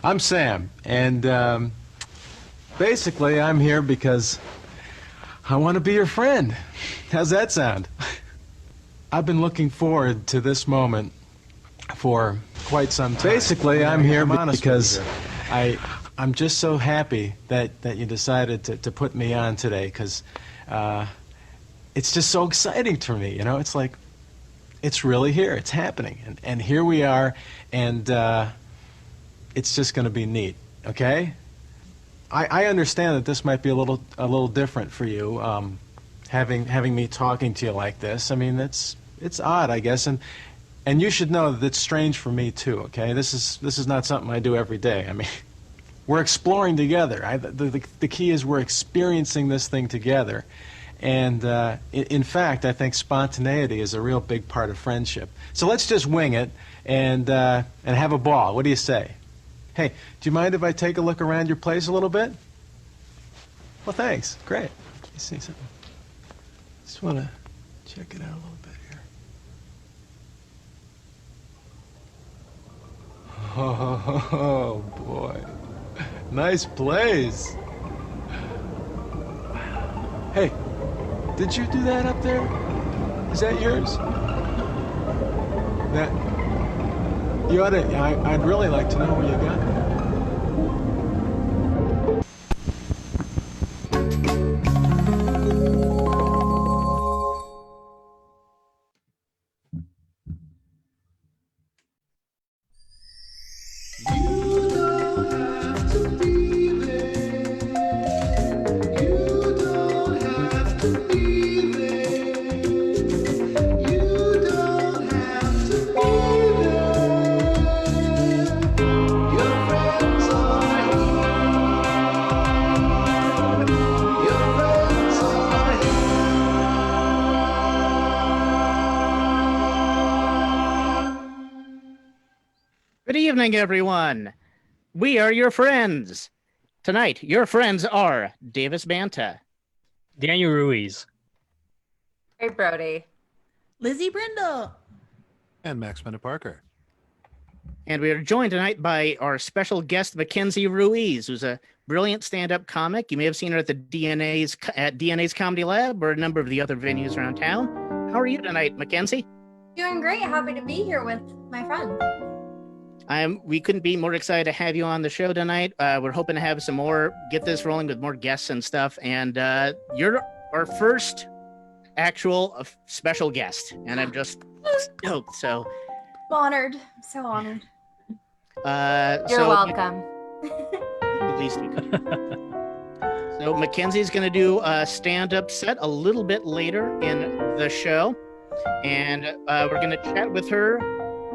I'm Sam, and basically I'm here because I want to be your friend. How's that sound? I've been looking forward to this moment for quite some time. Basically, I'm here because I'm just so happy that you decided to put me on today, because it's just so exciting to me. You know, it's like it's really here. It's happening, and here we are, and it's just going to be neat. Okay? I understand that this might be a little different for you, having me talking to you like this. I mean, it's odd, I guess, and you should know that it's strange for me too. Okay, this is not something I do every day. I mean, we're exploring together. The key is we're experiencing this thing together, and in fact, I think spontaneity is a real big part of friendship. So let's just wing it and have a ball. What do you say? Hey, do you mind if I take a look around your place a little bit? Well, thanks. Great. You see something? Just want to check it out a little bit here. Oh, boy. Nice place. Hey, did you do that up there? Is that yours? That... You ought to, I'd really like to know where you got it. Good evening, everyone. We are your friends. Tonight, your friends are Davis Banta, Daniel Ruiz, Hey, Brody. Lizzie Brindle. And Max Bennett Parker. and we are joined tonight by our special guest, Mackenzie Ruiz, who's a brilliant stand-up comic. You may have seen her at DNA's Comedy Lab or a number of the other venues around town. How are you tonight, Mackenzie? Doing great. Happy to be here with my friend. We couldn't be more excited to have you on the show tonight. We're hoping to have some more, get this rolling with more guests and stuff. And you're our first actual special guest, and I'm just stoked. So Honored. So honored. You're welcome. At least we could. So Mackenzie's going to do a stand-up set a little bit later in the show, and we're going to chat with her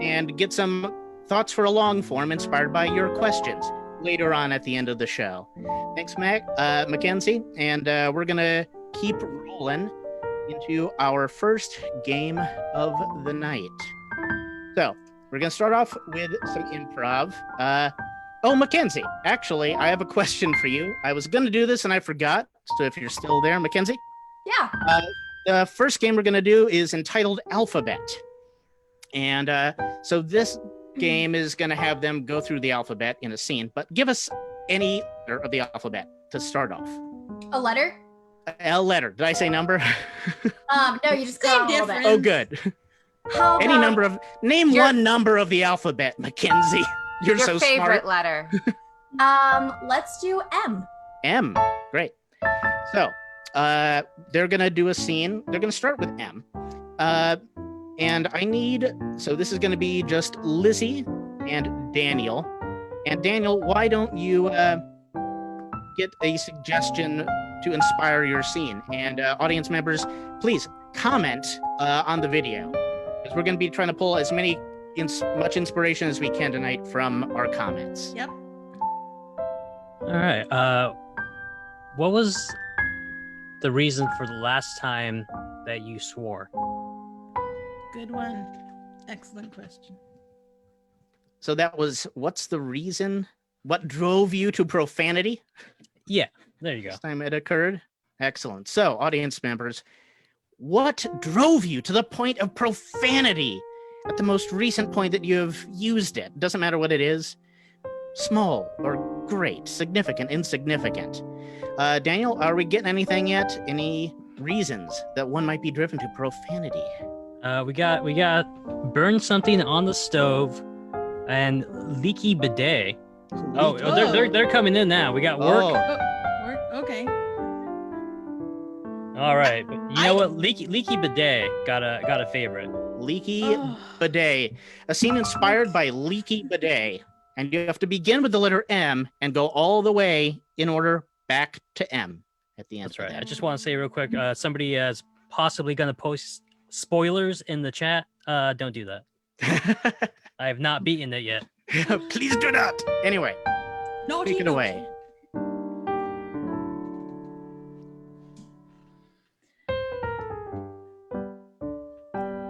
and get some thoughts for a long form inspired by your questions later on at the end of the show. Thanks, Mackenzie, and we're going to keep rolling into our first game of the night. So we're going to start off with some improv. Oh, Mackenzie, actually, I have a question for you. I was going to do this and I forgot. So if you're still there, Mackenzie? Yeah. The first game we're going to do is entitled Alphabet. And so this game is going to have them go through the alphabet in a scene, but give us any letter of the alphabet to start off. A letter? A letter. Did I say number? No, you just got a little bit. Oh, good. How Any about number of, name one number of the alphabet, Mackenzie. You're Your so favorite smart. letter. Let's do M. M. Great. So, they're going to do a scene. They're going to start with M. And I need, so this is going to be just Lizzie and Daniel. And Daniel, why don't you get a suggestion to inspire your scene? And audience members, please comment on the video, because we're going to be trying to pull as much inspiration as we can tonight from our comments. Yep. All right. What was the reason for the last time that you swore? Good one. Excellent question. So that was, what's the reason? What drove you to profanity? Yeah, there you go. Last time it occurred? Excellent. So, audience members, what drove you to the point of profanity? at the most recent point that you've used it. Doesn't matter what it is. Small or great, significant, insignificant. Daniel, are we getting anything yet? Any reasons that one might be driven to profanity? We got burn something on the stove and leaky bidet. Oh, they're coming in now. We got work. Oh. Work. Okay. All right, but you know what? Leaky bidet got a favorite. Leaky bidet. A scene inspired by leaky bidet. And you have to begin with the letter M and go all the way in order back to M at the end. That's right. Of I that. just want to say real quick, somebody is possibly going to post spoilers in the chat. Don't do that. I have not beaten it yet. Please do not. Anyway, Naughty, take it away.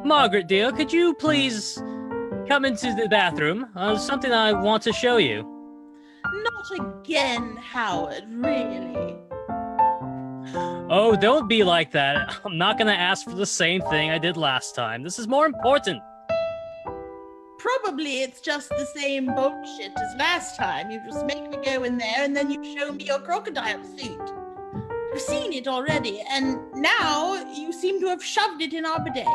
Margaret, dear, could you please come into the bathroom? There's something I want to show you. Not again, Howard, really. Oh, don't be like that. I'm not going to ask for the same thing I did last time. This is more important. Probably it's just the same bullshit as last time. You just make me go in there and then you show me your crocodile suit. I've seen it already, and now you seem to have shoved it in our bidet.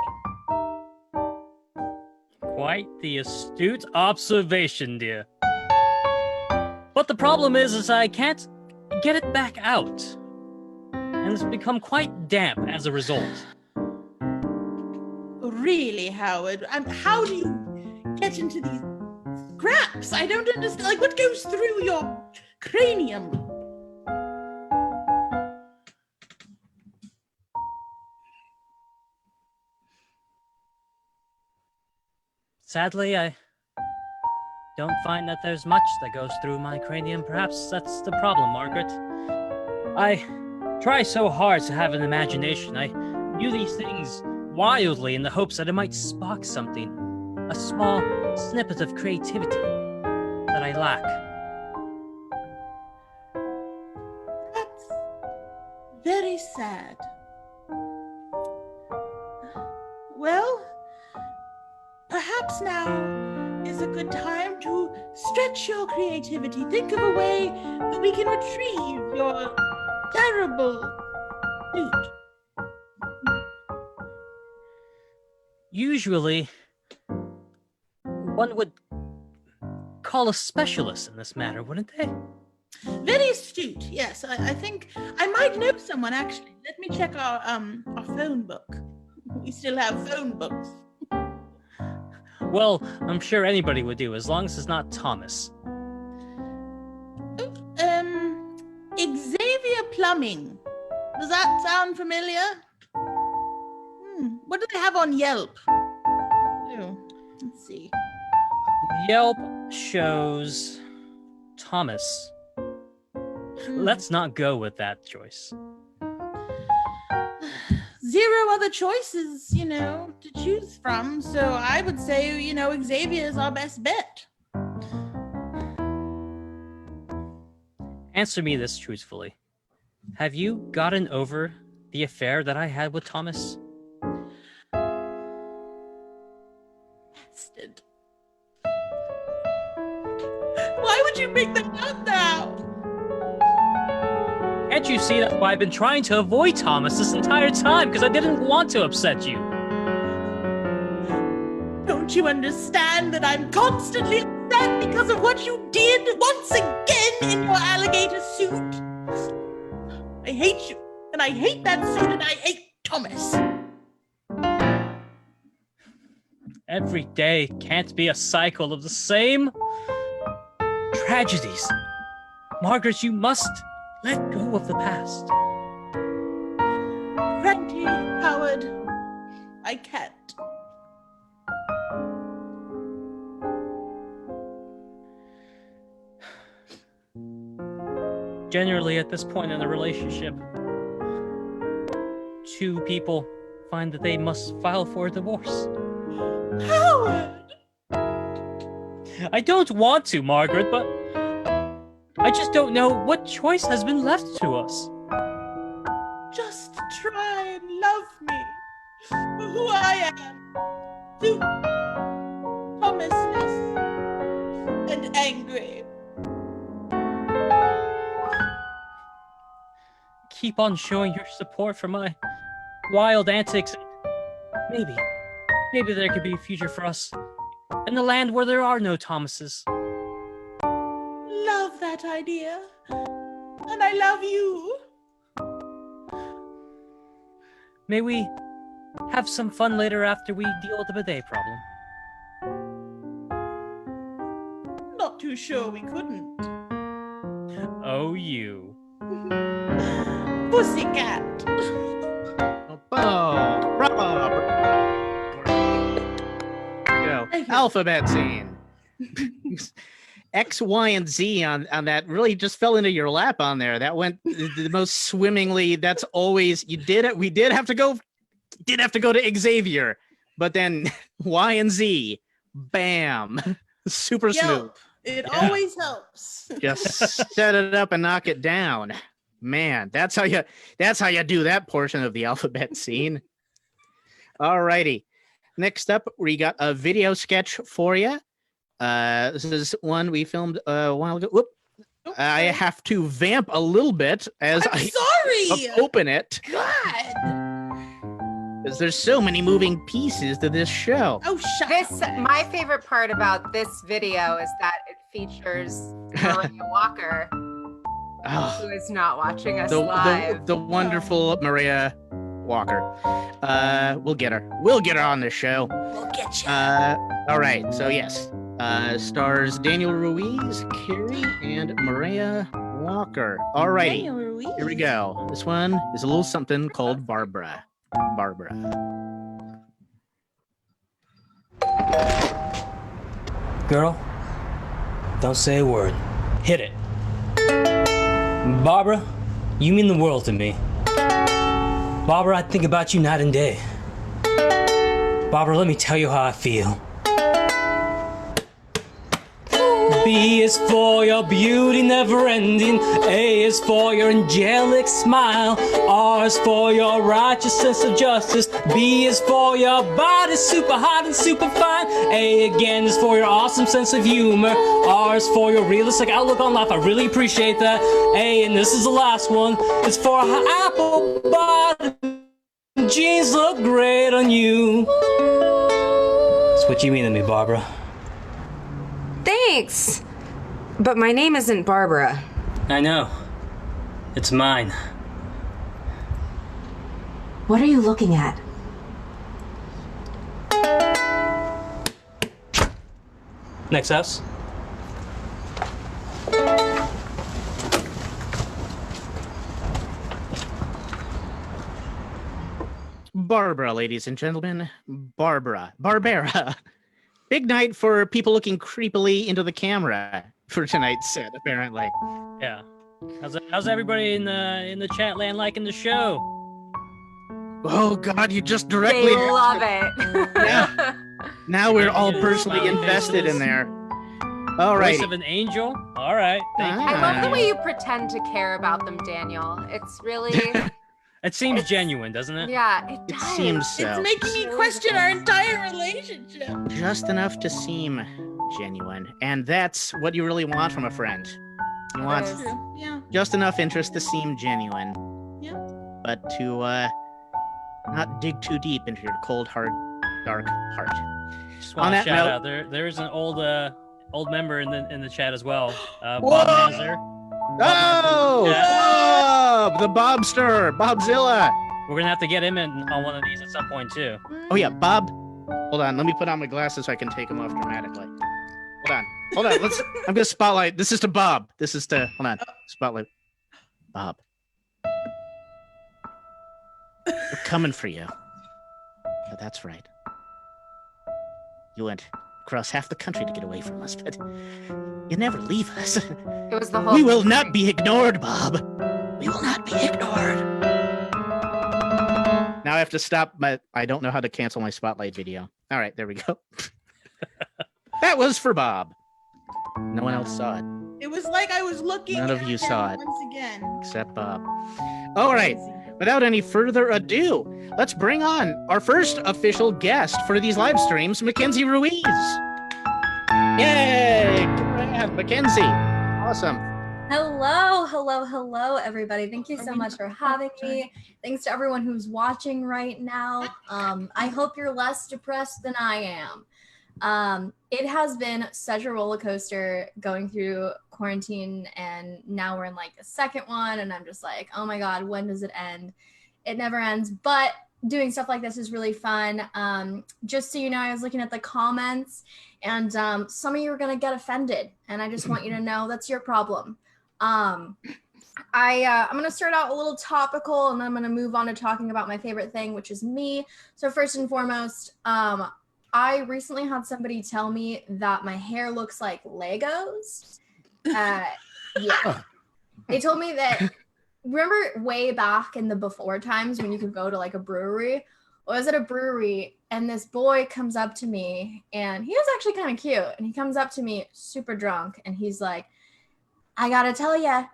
Quite the astute observation, dear. But the problem is I can't get it back out. And it's become quite damp as a result. Really, Howard? How do you get into these scraps? I don't understand. Like, what goes through your cranium? Sadly, I don't find that there's much that goes through my cranium. Perhaps that's the problem, Margaret. I try so hard to have an imagination. I do these things wildly in the hopes that it might spark something, a small snippet of creativity that I lack. That's very sad. Well, perhaps now is a good time to stretch your creativity. Think of a way that we can retrieve your terrible suit. Usually, one would call a specialist in this matter, wouldn't they? Very astute, yes. I think I might know someone, actually. Let me check our phone book. We still have phone books. Well, I'm sure anybody would do, as long as it's not Thomas. Xavier Plumbing. Does that sound familiar? What do they have on Yelp? Oh, let's see. Yelp shows Thomas. Let's not go with that choice. Zero other choices, to choose from. So I would say, Xavier is our best bet. Answer me this truthfully. Have you gotten over the affair that I had with Thomas? Bastard. Why would you bring that up now? Can't you see that I've been trying to avoid Thomas this entire time because I didn't want to upset you? Don't you understand that I'm constantly upset because of what you did once again in your alligator suit? I hate you, and I hate that suit, and I hate Thomas. Every day can't be a cycle of the same tragedies. Margaret, you must let go of the past. Frankly, Howard, I can't. Generally, at this point in a relationship, two people find that they must file for a divorce. Howard! I don't want to, Margaret, but I just don't know what choice has been left to us. Just try and love me for who I am. Suit promiseless and angry. Keep on showing your support for my wild antics. Maybe there could be a future for us in the land where there are no Thomases. Love that idea. And I love you. May we have some fun later after we deal with the bidet problem. Not too sure we couldn't. Oh, you. Pussycat. Oh, bravo. Go. Thank you. Alphabet scene. X, Y, and Z on that really just fell into your lap on there. That went the most swimmingly. That's always you did it. We did have to go to Xavier, but then Y and Z, bam, super smooth. It always helps. Just set it up and knock it down. Man, that's how you do that portion of the alphabet scene. All righty. Next up, we got a video sketch for you. This is one we filmed a while ago. Whoop. I have to vamp a little bit as I'm sorry. open it God. because there's so many moving pieces to this show. Oh, shut up. My favorite part about this video is that it features Maria Walker, Oh, who is not watching us live. the wonderful Maria Walker. We'll get her. We'll get her on the show. We'll get you. All right. So yes, stars Daniel Ruiz, Carrie, and Maria Walker. All righty. Daniel Ruiz. Here we go. This one is a little something called Barbara. Barbara. Girl, don't say a word. Hit it. Barbara, you mean the world to me. Barbara, I think about you night and day. Barbara, let me tell you how I feel. B is for your beauty never ending. A is for your angelic smile. R is for your righteous sense of justice. B is for your body super hot and super fine. A again is for your awesome sense of humor. R is for your realistic outlook on life. I really appreciate that. A, and this is the last one, is for how apple bottom jeans look great on you. That's what you mean to me, Barbara. Thanks. But my name isn't Barbara. I know. It's mine. What are you looking at? Next house. Barbara, ladies and gentlemen. Barbara. Big night for people looking creepily into the camera for tonight's set, apparently. Yeah. How's everybody in the chat land liking the show? Oh God, you just directly They love it. Yeah. Now we're all personally invested in there. All right. Voice of an angel. All right. Thank you. I love the way you pretend to care about them, Daniel. It's really, It seems genuine, doesn't it? yeah, it It does. seems It's so. making me question our entire relationship. Just enough to seem genuine. And that's what you really want from a friend. You It want is. True. Yeah. just enough interest to seem genuine. Yeah. But to not dig too deep into your cold, hard, dark heart. Just On want that to shout note- out there is an old member in the chat as well. Whoa! Bob Nazar. Oh! Yeah. Bob! The Bobster! Bobzilla! We're gonna have to get him in on one of these at some point too. Oh yeah, Bob. Hold on, let me put on my glasses so I can take them off dramatically. Hold on. I'm gonna spotlight. This is to Bob. Hold on. Spotlight. Bob. We're coming for you. Yeah, that's right. You went across half the country to get away from us, but you never leave us. It was the whole We will thing. not be ignored, Bob. We will not be ignored. Now I have to stop, but I don't know how to cancel my spotlight video. All right, there we go. That was for Bob. No one else saw it It was like I was looking None of at you him saw it. once again. except Bob. All right, without any further ado, let's bring on our first official guest for these live streams, Mackenzie Ruiz. Yay! Congrats, Mackenzie. Awesome. Hello, everybody. Thank you so much for having me. Thanks to everyone who's watching right now. I hope you're less depressed than I am. It has been such a roller coaster going through quarantine, and now we're in like the second one, and I'm just like, oh my God, when does it end? It never ends, but doing stuff like this is really fun. Just so you know, I was looking at the comments, and some of you are gonna get offended, and I just want you to know that's your problem. I'm gonna start out a little topical, and then I'm gonna move on to talking about my favorite thing, which is me. So first and foremost, I recently had somebody tell me that my hair looks like Legos. Yeah, they told me that. Remember way back in the before times when you could go to like a brewery? I was at a brewery and this boy comes up to me, and he was actually kind of cute. And he comes up to me super drunk, and he's like, I gotta tell you,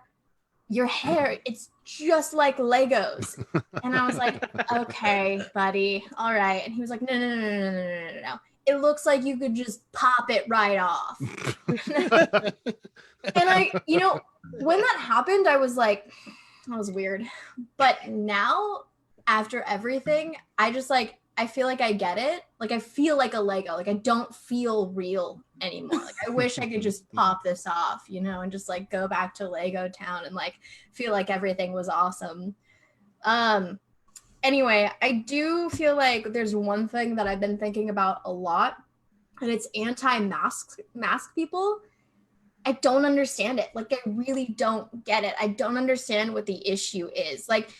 your hair, it's just like Legos. And I was like, okay, buddy, all right. And he was like, no. It looks like you could just pop it right off. And when that happened, I was like, that was weird. But now, after everything, I feel like I get it. Like, I feel like a Lego. Like, I don't feel real anymore. Like, I wish I could just pop this off, and just like go back to Lego Town and like feel like everything was awesome. Anyway, I do feel like there's one thing that I've been thinking about a lot, and it's anti-mask people. I don't understand it. Like, I really don't get it. I don't understand what the issue is. Like,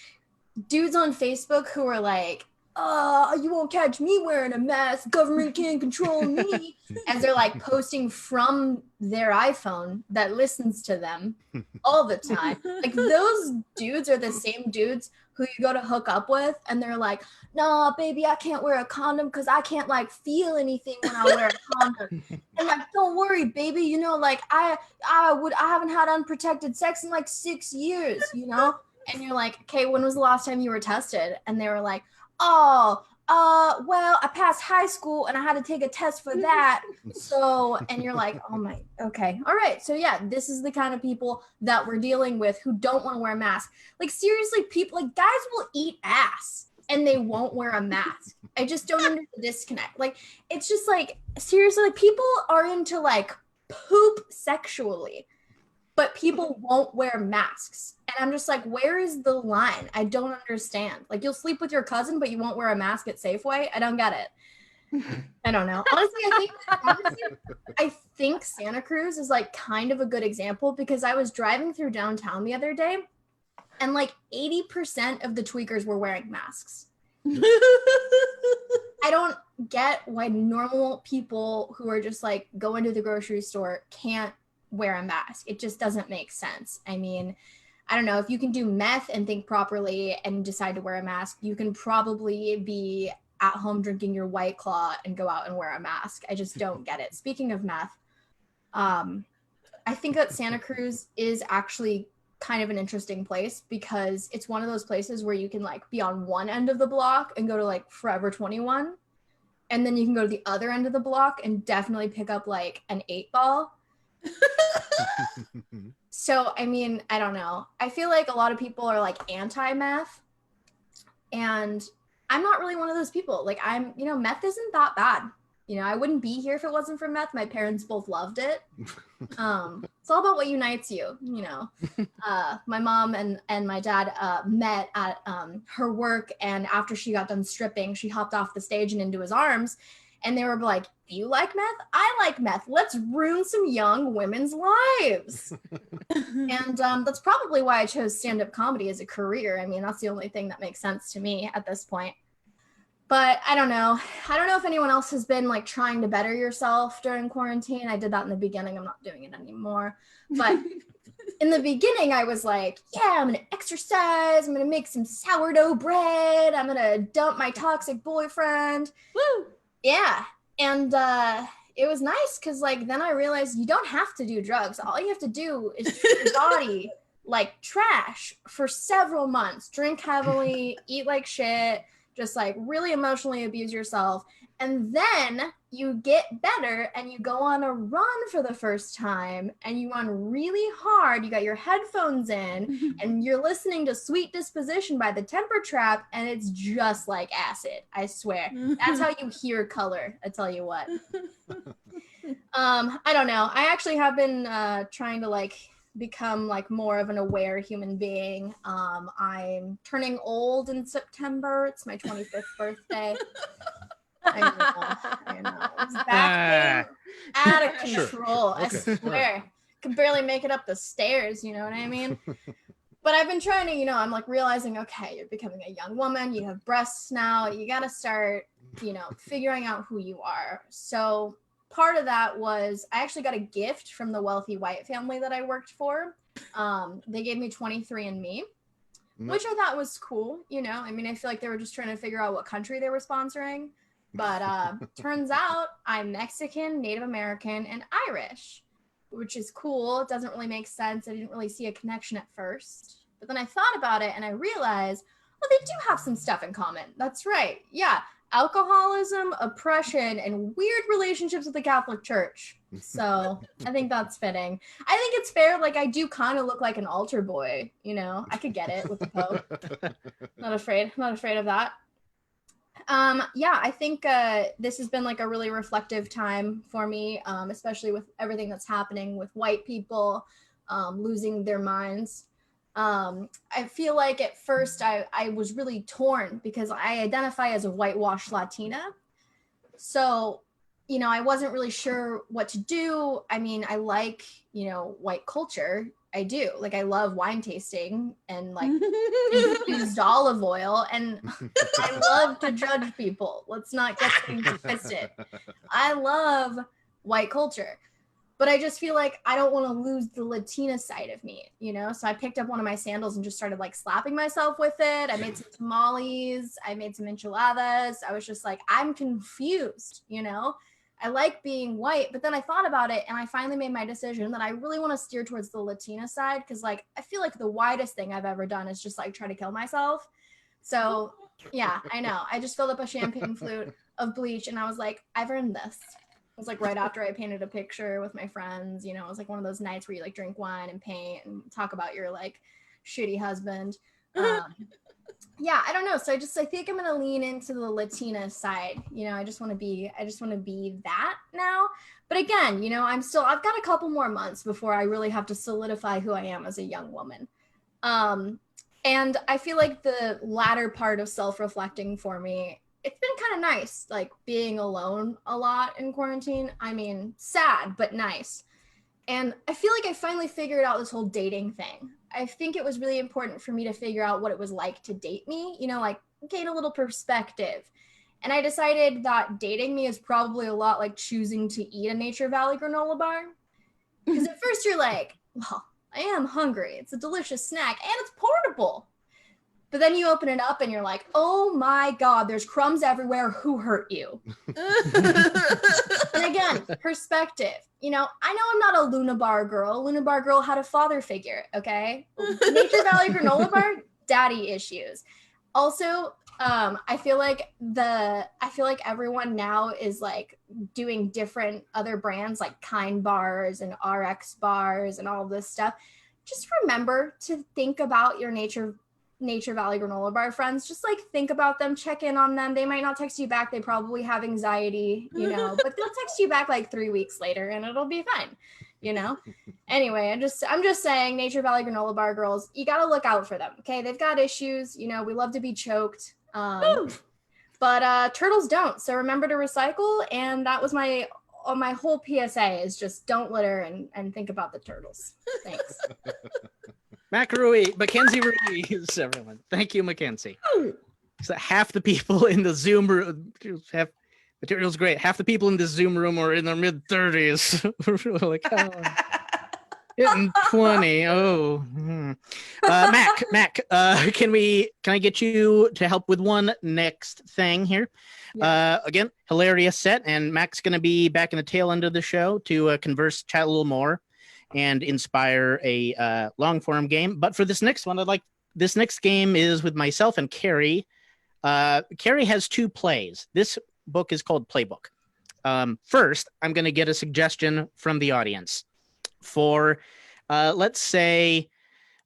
dudes on Facebook who are like, oh, you won't catch me wearing a mask. Government can't control me. As they're like posting from their iPhone that listens to them all the time. Like, those dudes are the same dudes who you go to hook up with, and they're like, nah, baby, I can't wear a condom because I can't like feel anything when I wear a condom. And like, don't worry, baby, like I haven't had unprotected sex in like 6 years, And you're like, okay, when was the last time you were tested? And they were like, oh, well, I passed high school and I had to take a test for that. So, and you're like, oh my, okay. All right. So yeah, this is the kind of people that we're dealing with who don't want to wear a mask. Like, seriously, people, like, guys will eat ass and they won't wear a mask. I just don't understand the disconnect. Like, it's just like, seriously, like, people are into like poop sexually, but people won't wear masks. And I'm just like, where is the line? I don't understand. Like, you'll sleep with your cousin, but you won't wear a mask at Safeway? I don't get it. I don't know. Honestly, I think Santa Cruz is like kind of a good example, because I was driving through downtown the other day, and like 80% of the tweakers were wearing masks. I don't get why normal people who are just like going to the grocery store can't wear a mask. It just doesn't make sense. I mean, I don't know, if you can do meth and think properly and decide to wear a mask, you can probably be at home drinking your White Claw and go out and wear a mask. I just don't get it. Speaking of meth, I think that Santa Cruz is actually kind of an interesting place, because it's one of those places where you can like be on one end of the block and go to like Forever 21, and then you can go to the other end of the block and definitely pick up like an 8-ball. So, I mean, I don't know. I feel like a lot of people are like anti-meth, and I'm not really one of those people. Like, meth isn't that bad. I wouldn't be here if it wasn't for meth. My parents both loved it. It's all about what unites you, My mom and my dad met at her work, and after she got done stripping, she hopped off the stage and into his arms. And they were like, do you like meth? I like meth. Let's ruin some young women's lives. And that's probably why I chose stand-up comedy as a career. I mean, that's the only thing that makes sense to me at this point. But I don't know. I don't know if anyone else has been like trying to better yourself during quarantine. I did that in the beginning. I'm not doing it anymore. But in the beginning, I was like, yeah, I'm going to exercise. I'm going to make some sourdough bread. I'm going to dump my toxic boyfriend. Woo! Yeah. And it was nice, because like then I realized you don't have to do drugs. All you have to do is treat your body like trash for several months. Drink heavily, eat like shit, just like really emotionally abuse yourself. And then you get better and you go on a run for the first time and you run really hard. You got your headphones in and you're listening to Sweet Disposition by the Temper Trap, and it's just like acid, I swear. That's how you hear color, I tell you what. I don't know. I actually have been trying to like become like more of an aware human being. I'm turning old in September. It's my 25th birthday. I know. It's back out of control. I swear. Can barely make it up the stairs, you know what I mean? But I've been trying to, I'm like realizing, okay, you're becoming a young woman, you have breasts now, you got to start, figuring out who you are. So part of that was I actually got a gift from the wealthy white family that I worked for. They gave me 23andMe, which I thought was cool. I feel like they were just trying to figure out what country they were sponsoring. But turns out I'm Mexican, Native American, and Irish, which is cool. It doesn't really make sense. I didn't really see a connection at first. But then I thought about it and I realized, well, they do have some stuff in common. That's right. Yeah. Alcoholism, oppression, and weird relationships with the Catholic Church. So I think that's fitting. I think it's fair. Like, I do kind of look like an altar boy, I could get it with the Pope. Not afraid of that. I think this has been like a really reflective time for me, especially with everything that's happening with white people losing their minds. I feel like at first I was really torn because I identify as a whitewashed Latina. So, I wasn't really sure what to do. I mean, I like, white culture. I do. Like, I love wine tasting and like used olive oil, and I love to judge people. Let's not get things twisted. I love white culture, but I just feel like I don't want to lose the Latina side of me, So I picked up one of my sandals and just started like slapping myself with it. I made some tamales. I made some enchiladas. I was just like, I'm confused, I like being white, but then I thought about it and I finally made my decision that I really want to steer towards the Latina side because like I feel like the widest thing I've ever done is just like try to kill myself. So yeah, I know. I just filled up a champagne flute of bleach and I was like, I've earned this. It was like right after I painted a picture with my friends, it was like one of those nights where you like drink wine and paint and talk about your like shitty husband. Yeah, I don't know. So I think I'm gonna lean into the Latina side. I just want to be that now. But again, I've got a couple more months before I really have to solidify who I am as a young woman. And I feel like the latter part of self-reflecting for me, it's been kind of nice, like being alone a lot in quarantine. I mean, sad, but nice. And I feel like I finally figured out this whole dating thing. I think it was really important for me to figure out what it was like to date me, like gain a little perspective. And I decided that dating me is probably a lot like choosing to eat a Nature Valley granola bar. Because at first you're like, well, I am hungry. It's a delicious snack and it's portable. But then you open it up and you're like, oh my God, there's crumbs everywhere. Who hurt you? And again, perspective. I know I'm not a Luna Bar girl. Luna Bar girl had a father figure, okay? Nature Valley granola bar, daddy issues. Also, I feel like everyone now is like doing different other brands like Kind bars and RX bars and all this stuff. Just remember to think about your Nature Valley granola bar friends. Just like think about them, check in on them. They might not text you back. They probably have anxiety, but they'll text you back like 3 weeks later and it'll be fine, Anyway, I'm just saying, Nature Valley granola bar girls, you got to look out for them. Okay. They've got issues. We love to be choked. But turtles don't. So remember to recycle. And that was my whole PSA is just don't litter and think about the turtles. Thanks. Mackenzie Ruiz, everyone. Thank you, Mackenzie. So half the people in the Zoom room, material's great. Half the people in the Zoom room are in their mid-30s. Like, hitting 20. Oh. Mac, can I get you to help with one next thing here? Yeah. Again, hilarious set, and Mac's going to be back in the tail end of the show to chat a little more and inspire a long form game. But for this next one, this next game is with myself and Carrie. Carrie has 2 plays. This book is called Playbook. First, I'm going to get a suggestion from the audience for, let's say,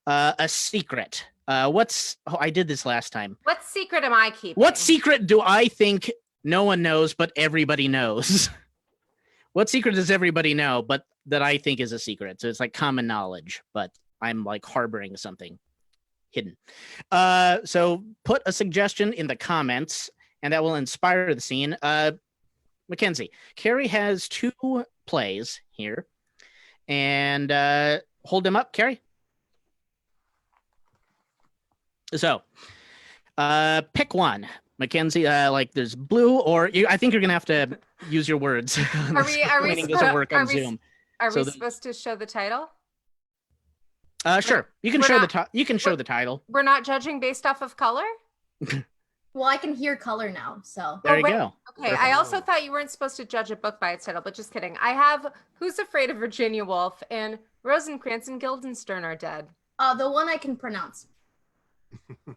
a secret. I did this last time. What secret am I keeping? What secret do I think no one knows, but everybody knows? What secret does everybody know, but that I think is a secret? So it's like common knowledge, but I'm like harboring something hidden. So put a suggestion in the comments, and that will inspire the scene. Mackenzie, Carrie has 2 plays here, and hold them up, Carrie. So, pick one, Mackenzie. Like, there's blue, or I think you're gonna have to use your words. Are we doesn't work on Zoom. Are So we the- supposed to show the title? Sure. You can we're show not- you can show the title. We're not judging based off of color? Well, I can hear color now, so. There you wait. go. Okay, I also thought you weren't supposed to judge a book by its title, but just kidding. I have Who's Afraid of Virginia Woolf and Rosencrantz and Guildenstern Are Dead. The one I can pronounce.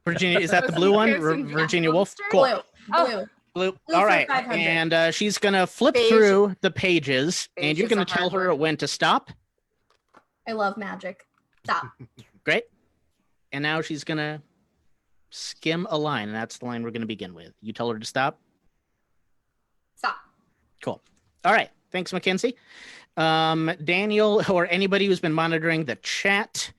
Virginia, is that the blue one? Rosencrantz and Virginia Woolf. Guildenstern? Cool. Blue. Oh. Blue. Blue. Blue All for right. 500. And she's gonna flip Beige. through the pages, and Beige you're is a gonna tell hard her word. when to stop. I love magic. Stop. Great. And now she's gonna skim a line, and that's the line we're gonna begin with. You tell her to stop. Stop. Cool. All right. Thanks, Mackenzie. Daniel, or anybody who's been monitoring the chat.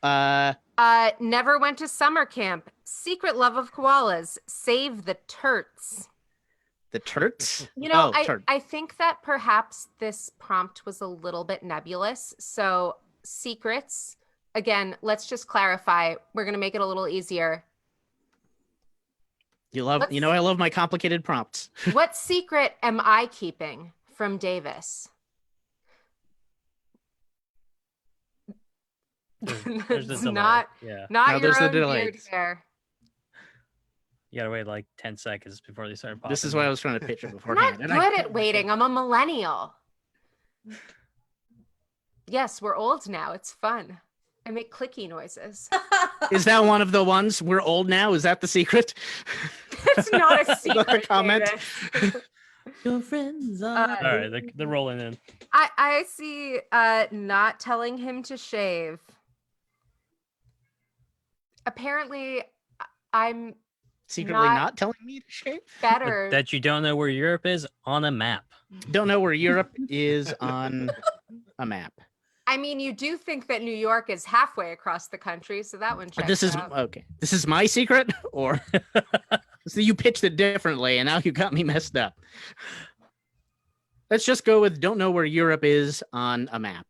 Never Went to Summer Camp. Secret Love of Koalas. Save the Turts. The Turts. You know, Turt. I think that perhaps this prompt was a little bit nebulous. So secrets, again, let's just clarify. We're going to make it a little easier. You know, I love my complicated prompts. What secret am I keeping from Davis? There's the It's delay. not Yeah. not No, your there's the own delay. beard hair. You gotta wait like 10 seconds before they start popping. This is why I was trying to pitch it I'm beforehand. not and I- good at waiting. I'm a millennial. Yes, we're old now. It's fun. I make clicky noises. Is that one of the ones? We're old now. Is that the secret? It's not a Is that a secret. comment? Davis. Your friends are. Uh, All right, they're rolling in. I see not telling him to shave. Apparently I'm Secretly Not- not telling me to shave? better. That you don't know where Europe is on a map. Don't know where Europe is on a map. I mean, you do think that New York is halfway across the country, so that one checks This is out. okay. This is my secret, or so you pitched it differently, and now you got me messed up. Let's just go with don't know where Europe is on a map.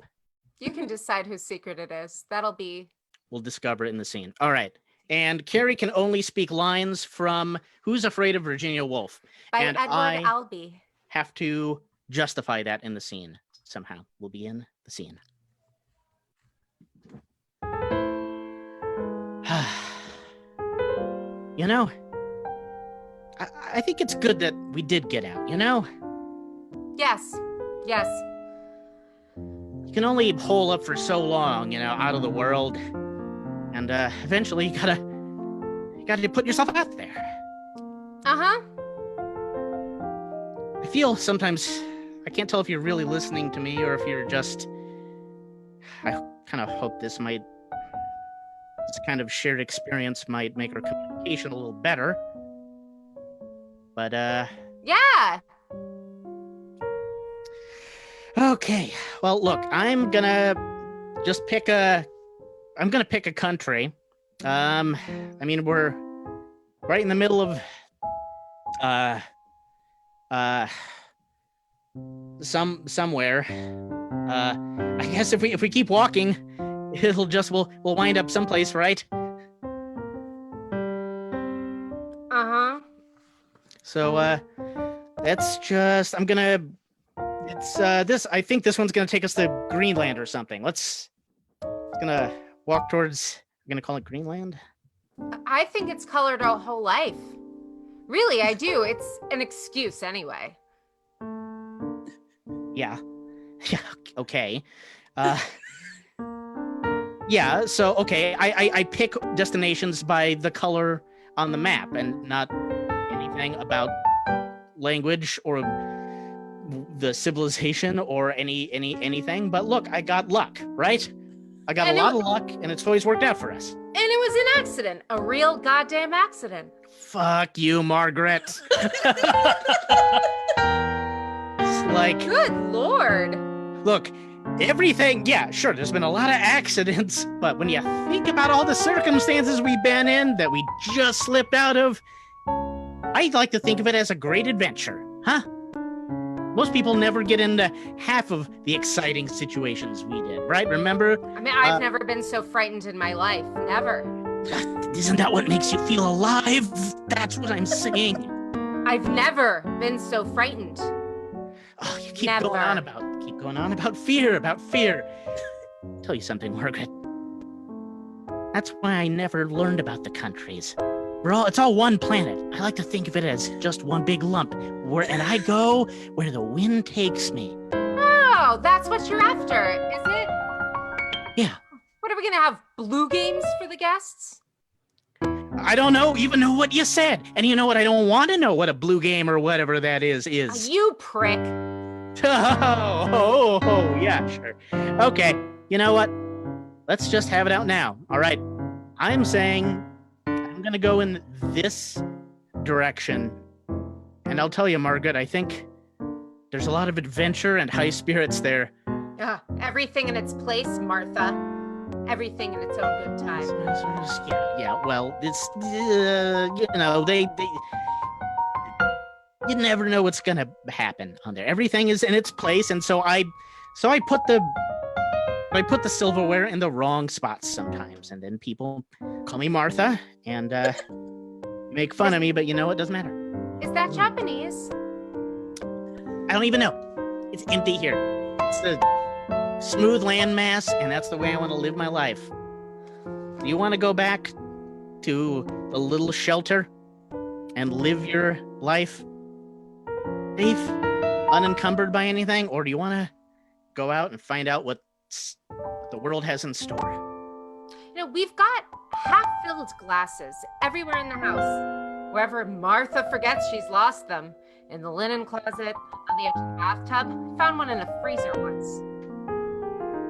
You can decide whose secret it is. That'll be We'll discover it in the scene. All right. And Carrie can only speak lines from Who's Afraid of Virginia Woolf. by And Edward I- Albee. Have to justify that in the scene somehow. We'll be in the scene. You know, I think it's good that we did get out, you know? Yes. Yes. You can only hole up for so long, you know, out of the world. And eventually you gotta put yourself out there. Uh-huh. I feel sometimes I can't tell if you're really listening to me or if you're just. I kind of hope this kind of shared experience might make our communication a little better. But Yeah. okay. Well, look, I'm gonna pick a country. I mean, we're right in the middle of somewhere. I guess if we keep walking, we'll wind up someplace, right? Uh-huh. So that's just I think this one's gonna take us to Greenland or something. It's gonna walk towards. I'm gonna call it Greenland. I think it's colored our whole life. Really, I do. It's an excuse anyway. Yeah. Yeah. Okay. Yeah. So okay, I pick destinations by the color on the map and not anything about language or the civilization or anything. But look, I got luck, right? I got And a lot of luck, and it's always worked out for us. And it was an accident, a real goddamn accident. Fuck you, Margaret. It's like, Good Lord. look, everything, yeah, sure, there's been a lot of accidents, but when you think about all the circumstances we've been in that we just slipped out of, I like to think of it as a great adventure, huh? Most people never get into half of the exciting situations we did, right? Remember? I mean, I've never been so frightened in my life. Never. Isn't that what makes you feel alive? That's what I'm saying. I've never been so frightened. Oh, you keep Never. going on about fear, Tell you something, Margaret. That's why I never learned about the countries. It's all one planet. I like to think of it as just one big lump. And I go where the wind takes me. Oh, that's what you're after, is it? Yeah. What are we gonna have? Blue games for the guests? I don't even know what you said. And you know what? I don't want to know what a blue game or whatever that is. You prick. Oh, yeah, sure. Okay, you know what? Let's just have it out now. All right. I'm saying I'm going to go in this direction. And I'll tell you, Margaret, I think there's a lot of adventure and high spirits there. Everything in its place, Martha. Everything in its own good time. Yeah, well, it's, you never know what's gonna happen on there. Everything is in its place, and so I put the silverware in the wrong spots sometimes, and then people call me Martha and make fun of me, but you know, it doesn't matter. Is that Japanese? I don't even know. It's empty here. It's a smooth landmass, and that's the way I want to live my life. Do you want to go back to the little shelter and live your life safe, unencumbered by anything, or do you want to go out and find out what the world has in store? You know, we've got half-filled glasses everywhere in the house. Wherever Martha forgets she's lost them. In the linen closet, on the edge of the bathtub. Found one in a freezer once.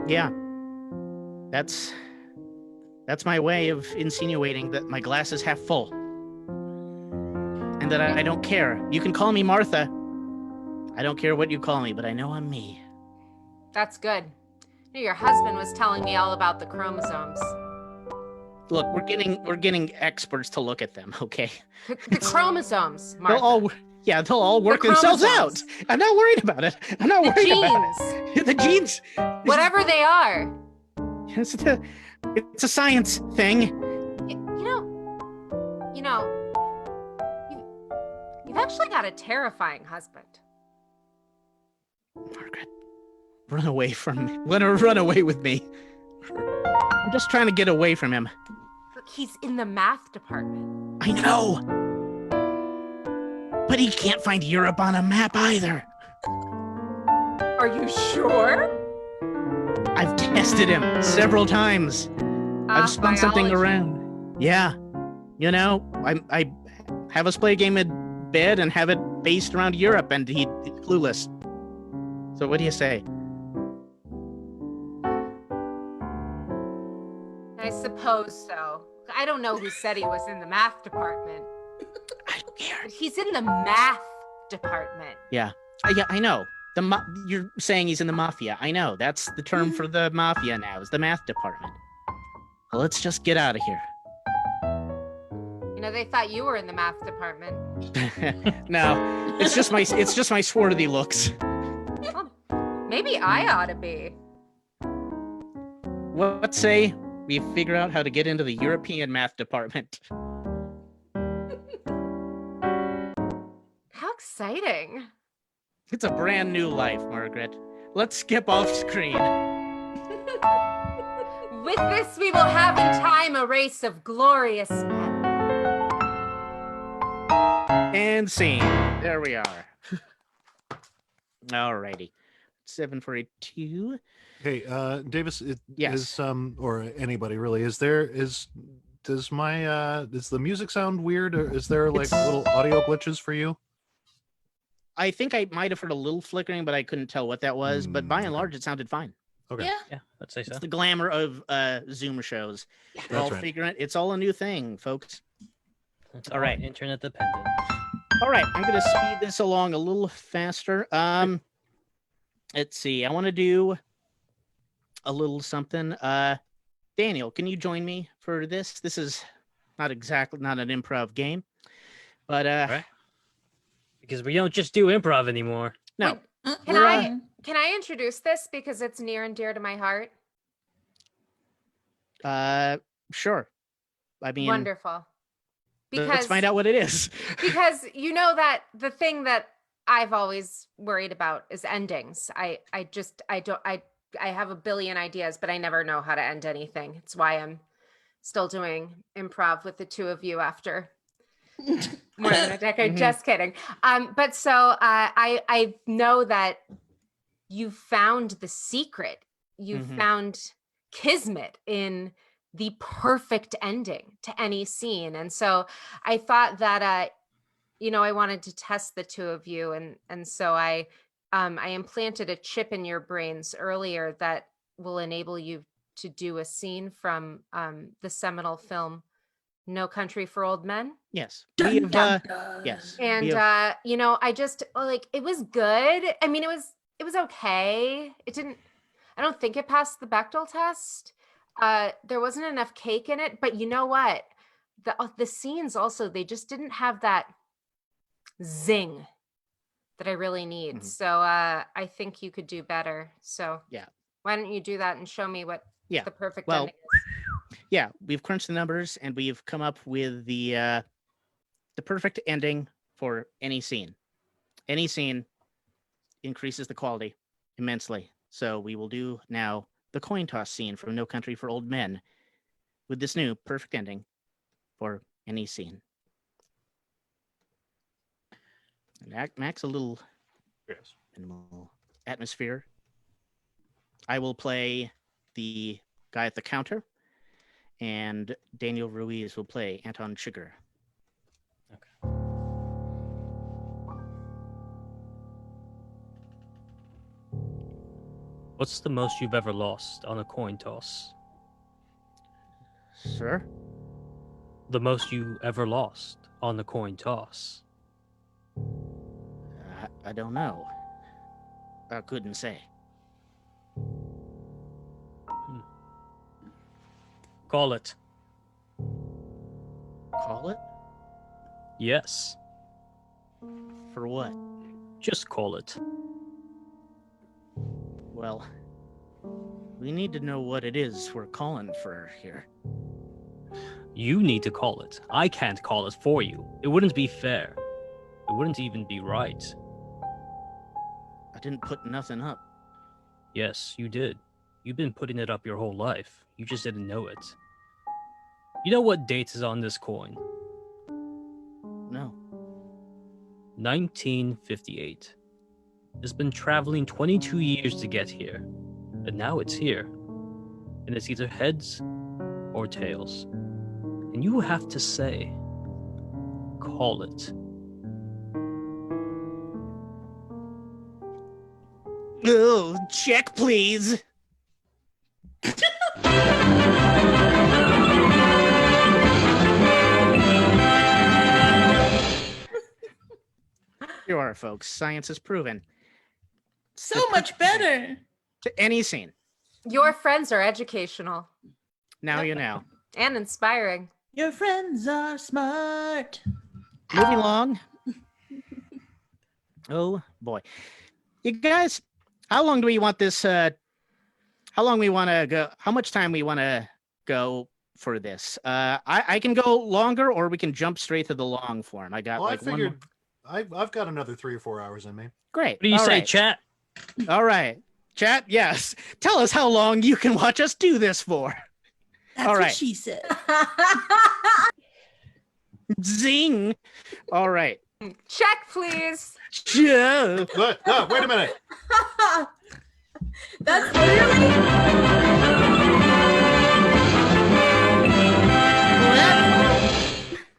Yeah. That's my way of insinuating that my glass is half full. And that I don't care. You can call me Martha. I don't care what you call me, but I know I'm me. That's good. You know, your husband was telling me all about the chromosomes. Look, we're getting experts to look at them, okay? The chromosomes, Martha. They'll all work themselves out. I'm not worried about it. I'm not worried about it. The genes. Whatever they are. It's a science thing. You know, you've actually got a terrifying husband. Margaret, run away from me. Run away with me. I'm just trying to get away from him. Look, he's in the math department. I know. But he can't find Europe on a map either. Are you sure? I've tested him several times. I've spun something around. Yeah. You know, I have us play a game in bed and have it based around Europe, and he's clueless. So what do you say? I suppose so. I don't know who said he was in the math department. I don't care. He's in the math department. Yeah, I know. You're saying he's in the mafia. I know. That's the term for the mafia now, is the math department. Well, let's just get out of here. You know, they thought you were in the math department. No, it's just my swarthy looks. Well, maybe I ought to be. What say we figure out how to get into the European math department? How exciting. It's a brand new life, Margaret. Let's skip off screen. With this, we will have in time a race of glorious men. And scene. There we are. Alrighty. 742. Hey, Davis, Yes. is or anybody really, does the music sound weird, or is there like little audio glitches for you? I think I might have heard a little flickering, but I couldn't tell what that was. But by and okay. large, it sounded fine. Okay. Yeah. Yeah, let's say so. It's the glamour of Zoom shows. We're That's all right. figuring it. It's all a new thing, folks. It's all right. internet dependent. All right, I'm gonna speed this along a little faster. Let's see. I want to do a little something. Daniel, can you join me for this? This is not an improv game, but Right. Because we don't just do improv anymore. no. Can I introduce this because it's near and dear to my heart? Sure. I mean, Wonderful. let's find out what it is. Because you know that the thing that I've always worried about is endings. I have a billion ideas, but I never know how to end anything. It's why I'm still doing improv with the two of you after more than a decade. Mhm. Just kidding. But so I know that you found the secret. You Mhm. found kismet in the perfect ending to any scene. And so I thought that I wanted to test the two of you, and so I implanted a chip in your brains earlier that will enable you to do a scene from the seminal film No Country for Old Men. Yes. Dun, We have, dun, dun. yes. And we have- I just like, it was good. I mean, it was okay. I don't think it passed the Bechdel test. There wasn't enough cake in it, but you know what? The scenes also, they just didn't have that zing that I really need. Mhm. So I think you could do better. So Yeah. why don't you do that and show me what Yeah. the perfect Well, ending is? yeah, we've crunched the numbers and we've come up with the perfect ending for any scene. Any scene increases the quality immensely. So we will do now the coin toss scene from No Country for Old Men with this new perfect ending for any scene. And Max, a little minimal atmosphere. I will play the guy at the counter, and Daniel Ruiz will play Anton Chigurh. What's the most you've ever lost on a coin toss? Sir? The most you ever lost on the coin toss? I don't know. I couldn't say. Call it. Call it? Yes. For what? Just call it. Well, we need to know what it is we're calling for here. You need to call it. I can't call it for you. It wouldn't be fair. It wouldn't even be right. I didn't put nothing up. Yes, you did. You've been putting it up your whole life. You just didn't know it. You know what date is on this coin? No. 1958. It's been traveling 22 years to get here, and now it's here. And it's either heads or tails. And you have to say, call it. Oh, check, please. You are, folks. Science has proven So much better. to any scene. Your friends are educational Now you know. and inspiring. Your friends are smart. Moving along. Oh boy, you guys, how long do we want this? How long we want to go? How much time we want to go for this? I can go longer, or we can jump straight to the long form. I got Well, I like one. figured I've got another 3 or 4 hours in me. Great. What do you All say, right. chat? All right, chat. Yes, tell us how long you can watch us do this for. That's All what right. she said. Zing. All right. Check, please. Yeah. Wait a minute. That's literally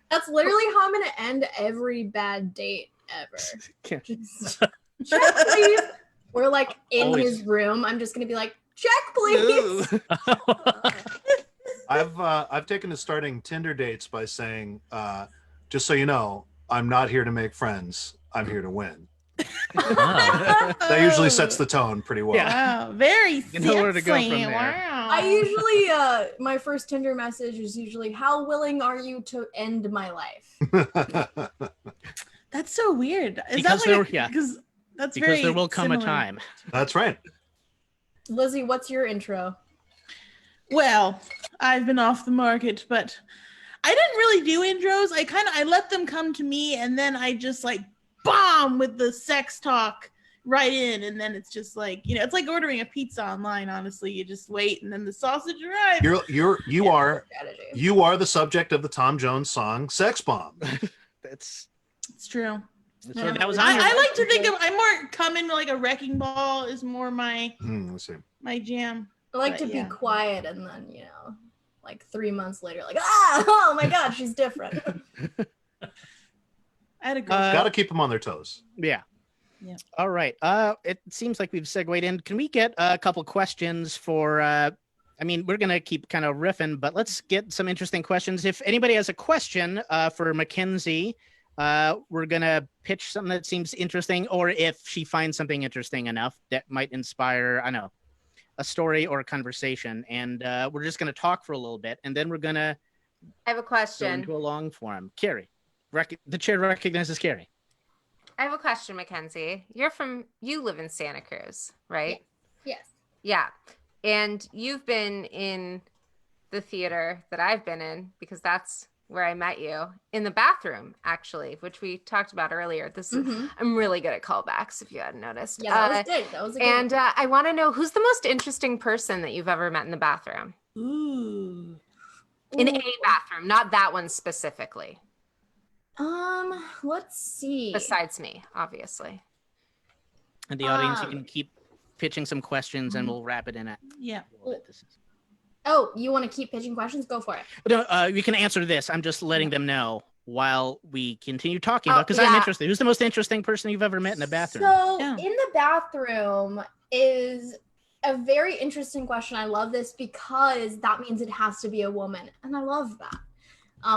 that's literally how I'm gonna end every bad date ever. Okay. Just, check, please. We're like in Always. his room. I'm just gonna be like, check, please. I've taken to starting Tinder dates by saying, just so you know, I'm not here to make friends. I'm here to win. Oh. That usually sets the tone pretty well. Yeah. Wow, very You know where to go from sexy. there. Wow. I usually my first Tinder message is usually, how willing are you to end my life? That's so weird. Is Because that like there- yeah. because that's Because very there will come a similar. time. That's right. Lizzie, what's your intro? Well, I've been off the market, but I didn't really do intros. I let them come to me, and then I just like bomb with the sex talk right in, and then it's just like, you know, it's like ordering a pizza online. Honestly, you just wait, and then the sausage arrives. You are Strategy. the subject of the Tom Jones song "Sex Bomb." That's It's true. so that was on I your like to think of I'm more coming like a wrecking ball is more my Let's see. jam. I like But, to yeah. be quiet, and then like 3 months later, like, oh my god, she's different. I had a good Got to keep them on their toes. Yeah. Yeah. All right. It seems like we've segued in. Can we get a couple questions for? I mean, we're gonna keep kind of riffing, but let's get some interesting questions. If anybody has a question for Mackenzie, we're gonna pitch something that seems interesting, or if she finds something interesting enough that might inspire, I don't know, a story or a conversation, and we're just gonna talk for a little bit, and then we're gonna I have a go question. into a long form. Carrie, the chair recognizes Carrie. I have a question, Mackenzie. You live in Santa Cruz, right? Yes. Yeah. And you've been in the theater that I've been in, because that's where I met you, in the bathroom, actually, which we talked about earlier. Mhm. I'm really good at callbacks, if you hadn't noticed. Yeah, that was good. That was a good And one. I want to know, who's the most interesting person that you've ever met in the bathroom? Ooh. In Ooh. a bathroom, not that one specifically. Let's see. Besides me, obviously. And the audience, you Um, can keep pitching some questions, and we'll wrap it in at. Yeah. Oh, you want to keep pitching questions? Go for it. No, you can answer this. I'm just letting them know while we continue talking Oh, about, because I'm yeah. interested. Who's the most interesting person you've ever met in the bathroom? So Yeah. in the bathroom is a very interesting question. I love this because that means it has to be a woman, and I love that.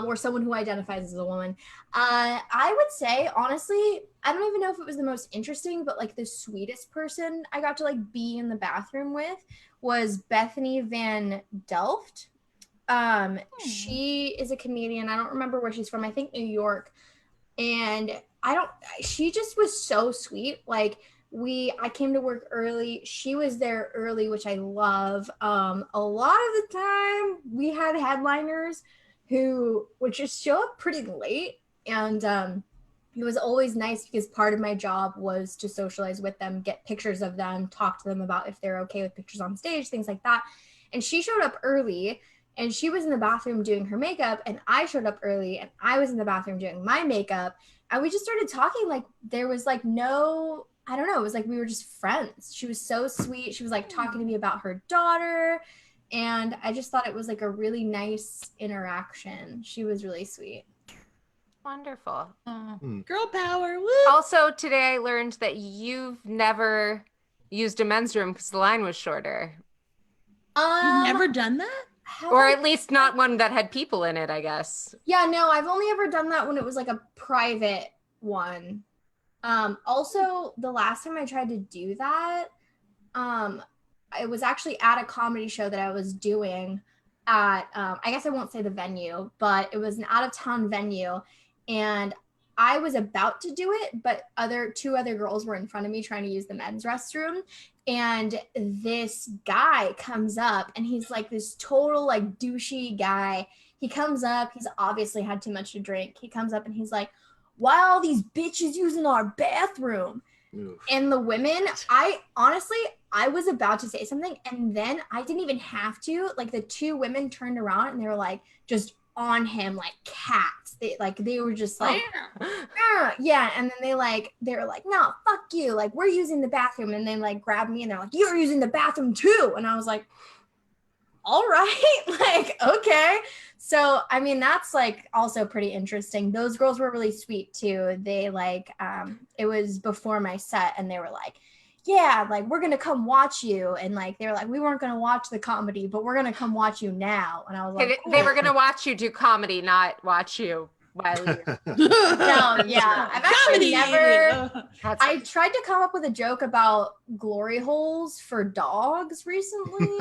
Or someone who identifies as a woman. I would say, honestly, I don't even know if it was the most interesting, but like the sweetest person I got to like be in the bathroom with was Bethany Van Delft. She is a comedian. I don't remember where she's from. I think New York. And she just was so sweet. Like I came to work early. She was there early, which I love. A lot of the time we had headliners who would just show up pretty late. And it was always nice because part of my job was to socialize with them, get pictures of them, talk to them about if they're okay with pictures on stage, things like that. And she showed up early, and she was in the bathroom doing her makeup, and I showed up early, and I was in the bathroom doing my makeup. And we just started talking like there was like no, I don't know, it was like we were just friends. She was so sweet. She was like talking to me about her daughter. And I just thought it was like a really nice interaction. She was really sweet. Wonderful. Girl power. Woo. Also, today I learned that you've never used a men's room because the line was shorter. You've never done that? have Or I- at least not one that had people in it, I guess. Yeah, no, I've only ever done that when it was like a private one. Also, the last time I tried to do that, it was actually at a comedy show that I was doing at, I guess I won't say the venue, but it was an out of town venue. And I was about to do it, but two other girls were in front of me trying to use the men's restroom. And this guy comes up, and he's like this total like douchey guy. He comes up, he's obviously had too much to drink. He comes up and he's like, "Why are all these bitches using our bathroom?" Oof. And the women, I was about to say something, and then I didn't even have to. Like the two women turned around and they were like just on him like cats. They were just like, yeah. And then they were like, "No, fuck you. Like, we're using the bathroom." And they like grabbed me and they're like, "You're using the bathroom too." And I was like, all right, like, okay. So, I mean, that's like also pretty interesting. Those girls were really sweet too. They like, it was before my set and they were like, yeah, like we're going to come watch you. And like, they were like, we weren't going to watch the comedy, but we're going to come watch you now. And I was like, They were going to watch you do comedy, not watch you while you. no, yeah. I've actually Comedy. never, That's I tried to come up with a joke about glory holes for dogs recently.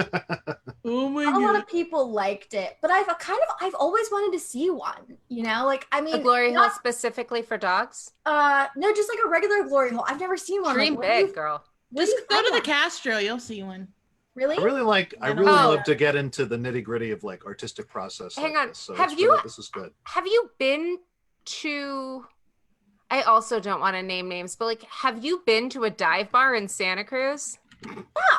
Oh my Not a lot god. of people liked it, but I've always wanted to see one, you know, like, I mean, a glory hole not- specifically for dogs. no, just like a regular glory hole. I've never seen one. Dream Like, where do big, you- girl. where do Just you go find to the one? Castro, you'll see one. Really? I really I don't love know. to get into the nitty gritty of like artistic process. Hang like on. This, so Have it's you- really- this is good. Have you been to? I also don't want to name names, but like, have you been to a dive bar in Santa Cruz? Yeah,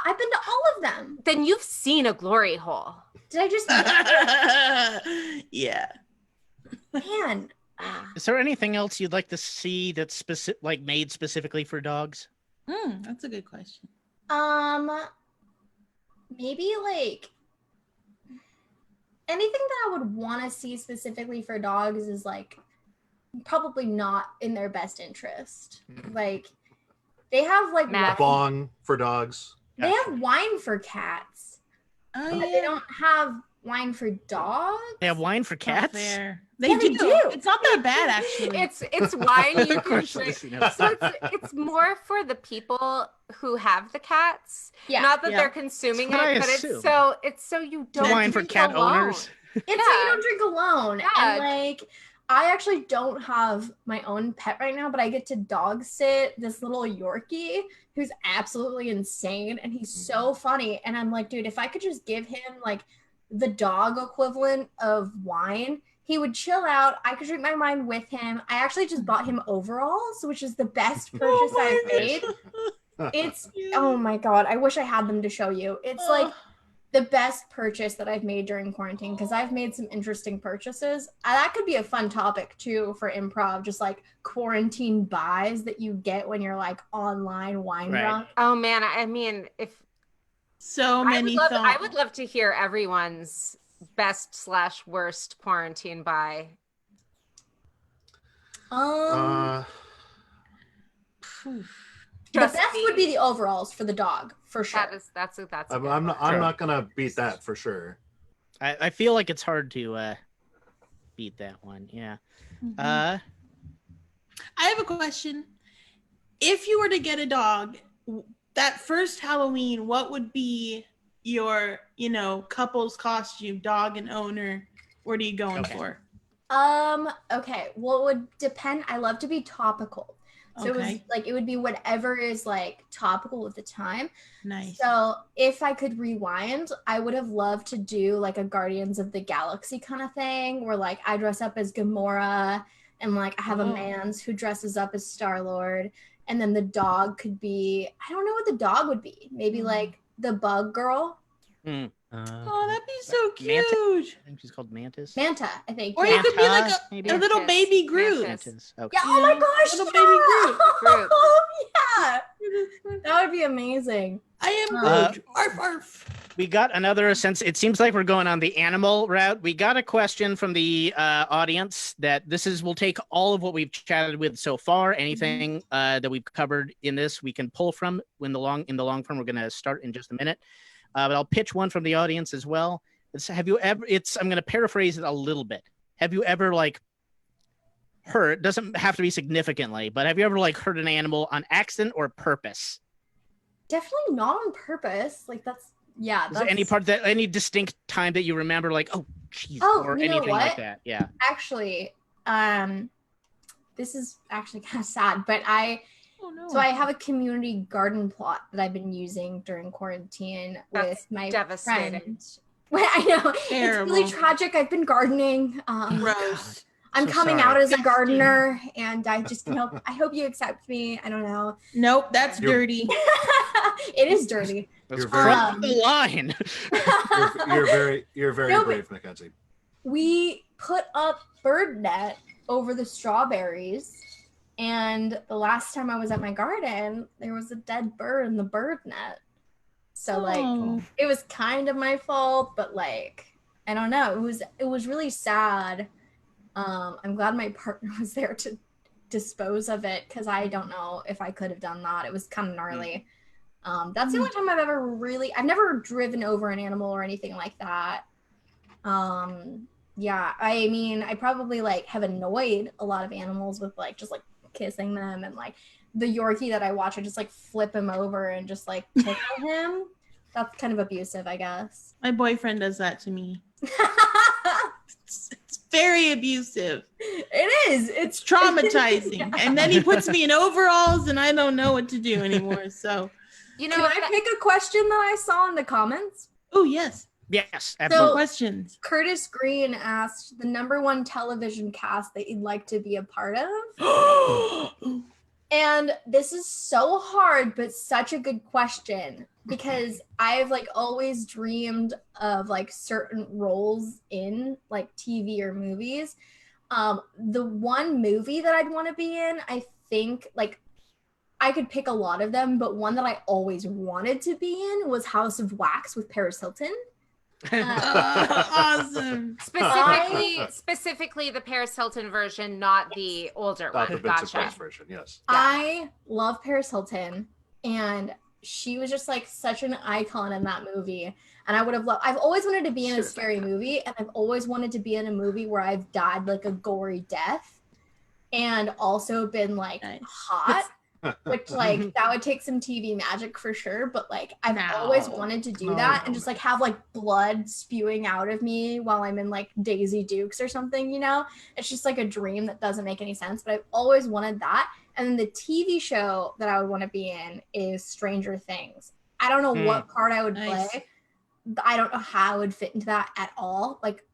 I've been to all of them. Then you've seen a glory hole. Did I just, Yeah. man? Is there anything else you'd like to see that's like made specifically for dogs? That's a good question. Maybe like anything that I would want to see specifically for dogs is like probably not in their best interest. Like they have like Matt. A bong for dogs. they have wine for cats, Oh but they yeah. don't have wine for dogs. They have wine for Not cats. fair. They, Yeah, they do. do. It's not that bad actually. It's wine you Of can course, drink. Lucy knows. So it's more for the people who have the cats. Yeah, Not that Yeah. they're consuming That's what I it, but assume. it's so you It's don't wine for drink cat alone. owners. it's so you Yeah. don't drink alone. Yeah. And like I actually don't have my own pet right now, but I get to dog sit this little Yorkie who's absolutely insane and he's so funny. And I'm like, dude, if I could just give him like the dog equivalent of wine, he would chill out. I could drink my wine with him. I actually just bought him overalls, which is the best purchase I've made. It's oh my god, I wish I had them to show you. It's like the best purchase that I've made during quarantine because I've made some interesting purchases. That could be a fun topic too for improv, just like quarantine buys that you get when you're like online wine Right. drunk. Oh man, I mean, if So many I thoughts. would love to hear everyone's best/worst quarantine buy. Uh, The Trust best me, would be the overalls for the dog, for sure. that's a I'm good I'm one. not I'm Sure. not gonna beat that for sure. I feel like it's hard to beat that one. Yeah. Mhm. Uh, I have a question. If you were to get a dog, that first Halloween, what would be your, couple's costume, dog and owner? What are you going Okay. for? Okay. Well, it would depend. I love to be topical. So Okay. it would be whatever is like topical at the time. Nice. So if I could rewind, I would have loved to do like a Guardians of the Galaxy kind of thing where like I dress up as Gamora and like I have a Oh. Mans who dresses up as Star-Lord. And then the dog could be, I don't know what the dog would be. Maybe like the bug girl. Oh, that'd be so Mantis? cute. I think she's called Mantis. Manta, I think. Or yeah. you could be like Manta, maybe? a little Mantis. baby Groot. Mantis. Mantis. Okay. Yeah, oh my Yeah, gosh. little baby Groot. Groot. Yeah. That would be amazing. I am Uh, Groot. Arf, arf. We got another sense. It seems like we're going on the animal route. We got a question from the audience that we'll take all of what we've chatted with so far. Anything that we've covered in this, we can pull from in the long form. We're going to start in just a minute, but I'll pitch one from the audience as well. I'm going to paraphrase it a little bit. Have you ever like hurt? Doesn't have to be significantly, but have you ever like hurt an animal on accident or purpose? Definitely not on purpose. Like that's yeah. Is there any distinct time that you remember, like, oh, geez, Oh, or you know anything like what? that? Yeah. Actually, this is actually kind of sad, but Oh, no. so I have a community garden plot that I've been using during quarantine That's with my devastating. friend. Well, I know Terrible. it's really tragic. I've been gardening. Gross. I'm So coming sorry. out as a gardener, and I just hope you accept me. I don't know. Nope, that's You're- dirty. It is dirty. That's You're very- crossing the line. You're very No, but- brave, Mackenzie. We put up bird net over the strawberries, and the last time I was at my garden, there was a dead bird in the bird net. So like Oh. it was kind of my fault, but like I don't know. It was really sad. I'm glad my partner was there to dispose of it because I don't know if I could have done that. It was kind of gnarly. That's the only time I've never driven over an animal or anything like that. Yeah, I mean, I probably like have annoyed a lot of animals with like just like kissing them, and like the Yorkie that I watch, I just like flip him over and just like tickle him. That's kind of abusive, I guess. My boyfriend does that to me. It's very abusive. It is. It's traumatizing. Yeah. And then he puts me in overalls and I don't know what to do anymore. So, You know, Can I pick a question that I saw in the comments? oh, yes. Yes, More absolutely. questions. Curtis Green asked the #1 television cast that you'd like to be a part of. And this is so hard, but such a good question because I've like always dreamed of like certain roles in like TV or movies. The one movie that I'd want to be in, I think like I could pick a lot of them, but one that I always wanted to be in was House of Wax with Paris Hilton. Awesome. specifically the Paris Hilton version, not the older Not one. the Vincent Gotcha. Price version, yes. I love Paris Hilton, and she was just like such an icon in that movie. And I would have loved. I've always wanted to be in a scary movie, and I've always wanted to be in a movie where I've died like a gory death, and also been like Nice. hot. Which like that would take some TV magic for sure, but like I've always wanted to do that and just like have like blood spewing out of me while I'm in like Daisy Dukes or something, you know? It's just like a dream that doesn't make any sense, but I've always wanted that. And then the TV show that I would want to be in is Stranger Things. I don't know what part I would Nice. play. I don't know how I would fit into that at all. Like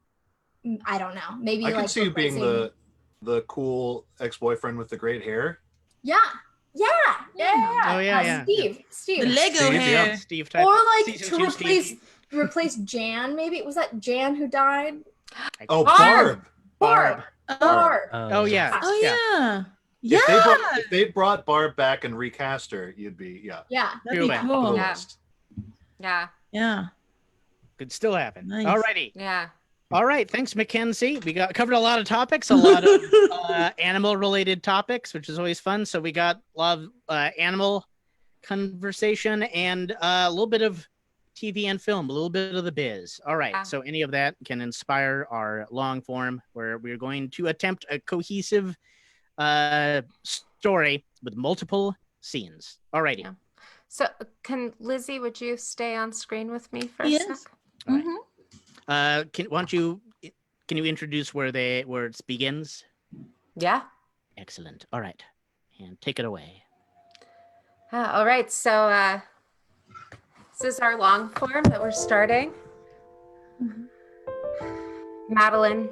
I don't know. Maybe I like can see you being replacing- the cool ex-boyfriend with the great hair. Yeah. Oh, yeah. Steve. The Lego Steve, hair. yeah. Steve type. Or like Season to two replace Jan, maybe. Was that Jan who died? Oh, Barb! Barb. Barb. Oh, yeah. Oh, yeah. If they brought Barb back and recast her, you'd be, yeah. Yeah. That'd be Yeah. on cool. the Yeah. list. Yeah. Yeah. Could still happen. Nice. Alrighty. Yeah. All right. Thanks, Mackenzie. We covered a lot of topics, a lot of animal-related topics, which is always fun. So we got a lot of animal conversation and a little bit of TV and film, a little bit of the biz. All right. Yeah. So any of that can inspire our long form, where we're going to attempt a cohesive story with multiple scenes. All righty. Yeah. So would you stay on screen with me for a Yes. sec? All right. Mhm. Can you introduce where it begins? Yeah. Excellent. All right. And take it away. All right. So this is our long form that we're starting. Madeline,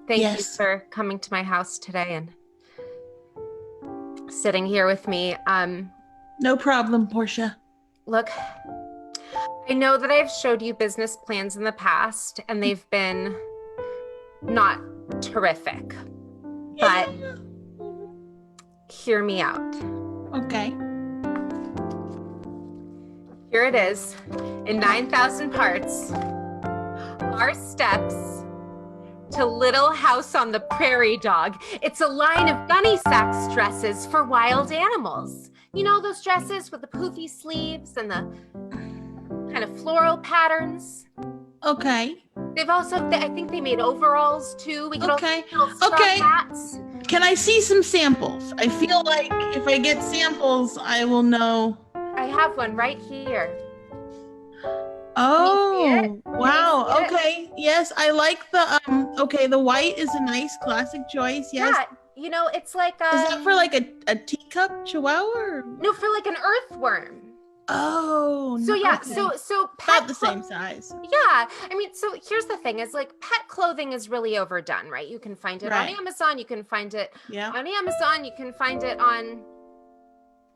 thank you Yes. for coming to my house today and sitting here with me. No problem, Portia. Look, I know that I've showed you business plans in the past and they've been not terrific, but hear me out. Okay. Here it is in 9,000 parts. Our steps to Little House on the Prairie Dog. It's a line of gunny sacks dresses for wild animals. You know those dresses with the poofy sleeves and the kind of floral patterns? Okay. They've also, I think they made overalls too. We could Okay. also little straw Okay. hats. Can I see some samples? I feel like if I get samples, I will know. I have one right here. Oh, wow. Can you see it? Okay. Yes, I like the okay, the white is a nice classic choice. Yes. Yeah, you know, it's like Is that for like a teacup chihuahua? Or... no, for like an earthworm. Oh, So no, yeah, okay. so pet about the same size. Yeah, I mean, so here's the thing: is like pet clothing is really overdone, right? You can find it Right. on Amazon. You can find it Yeah. on Amazon. You can find it on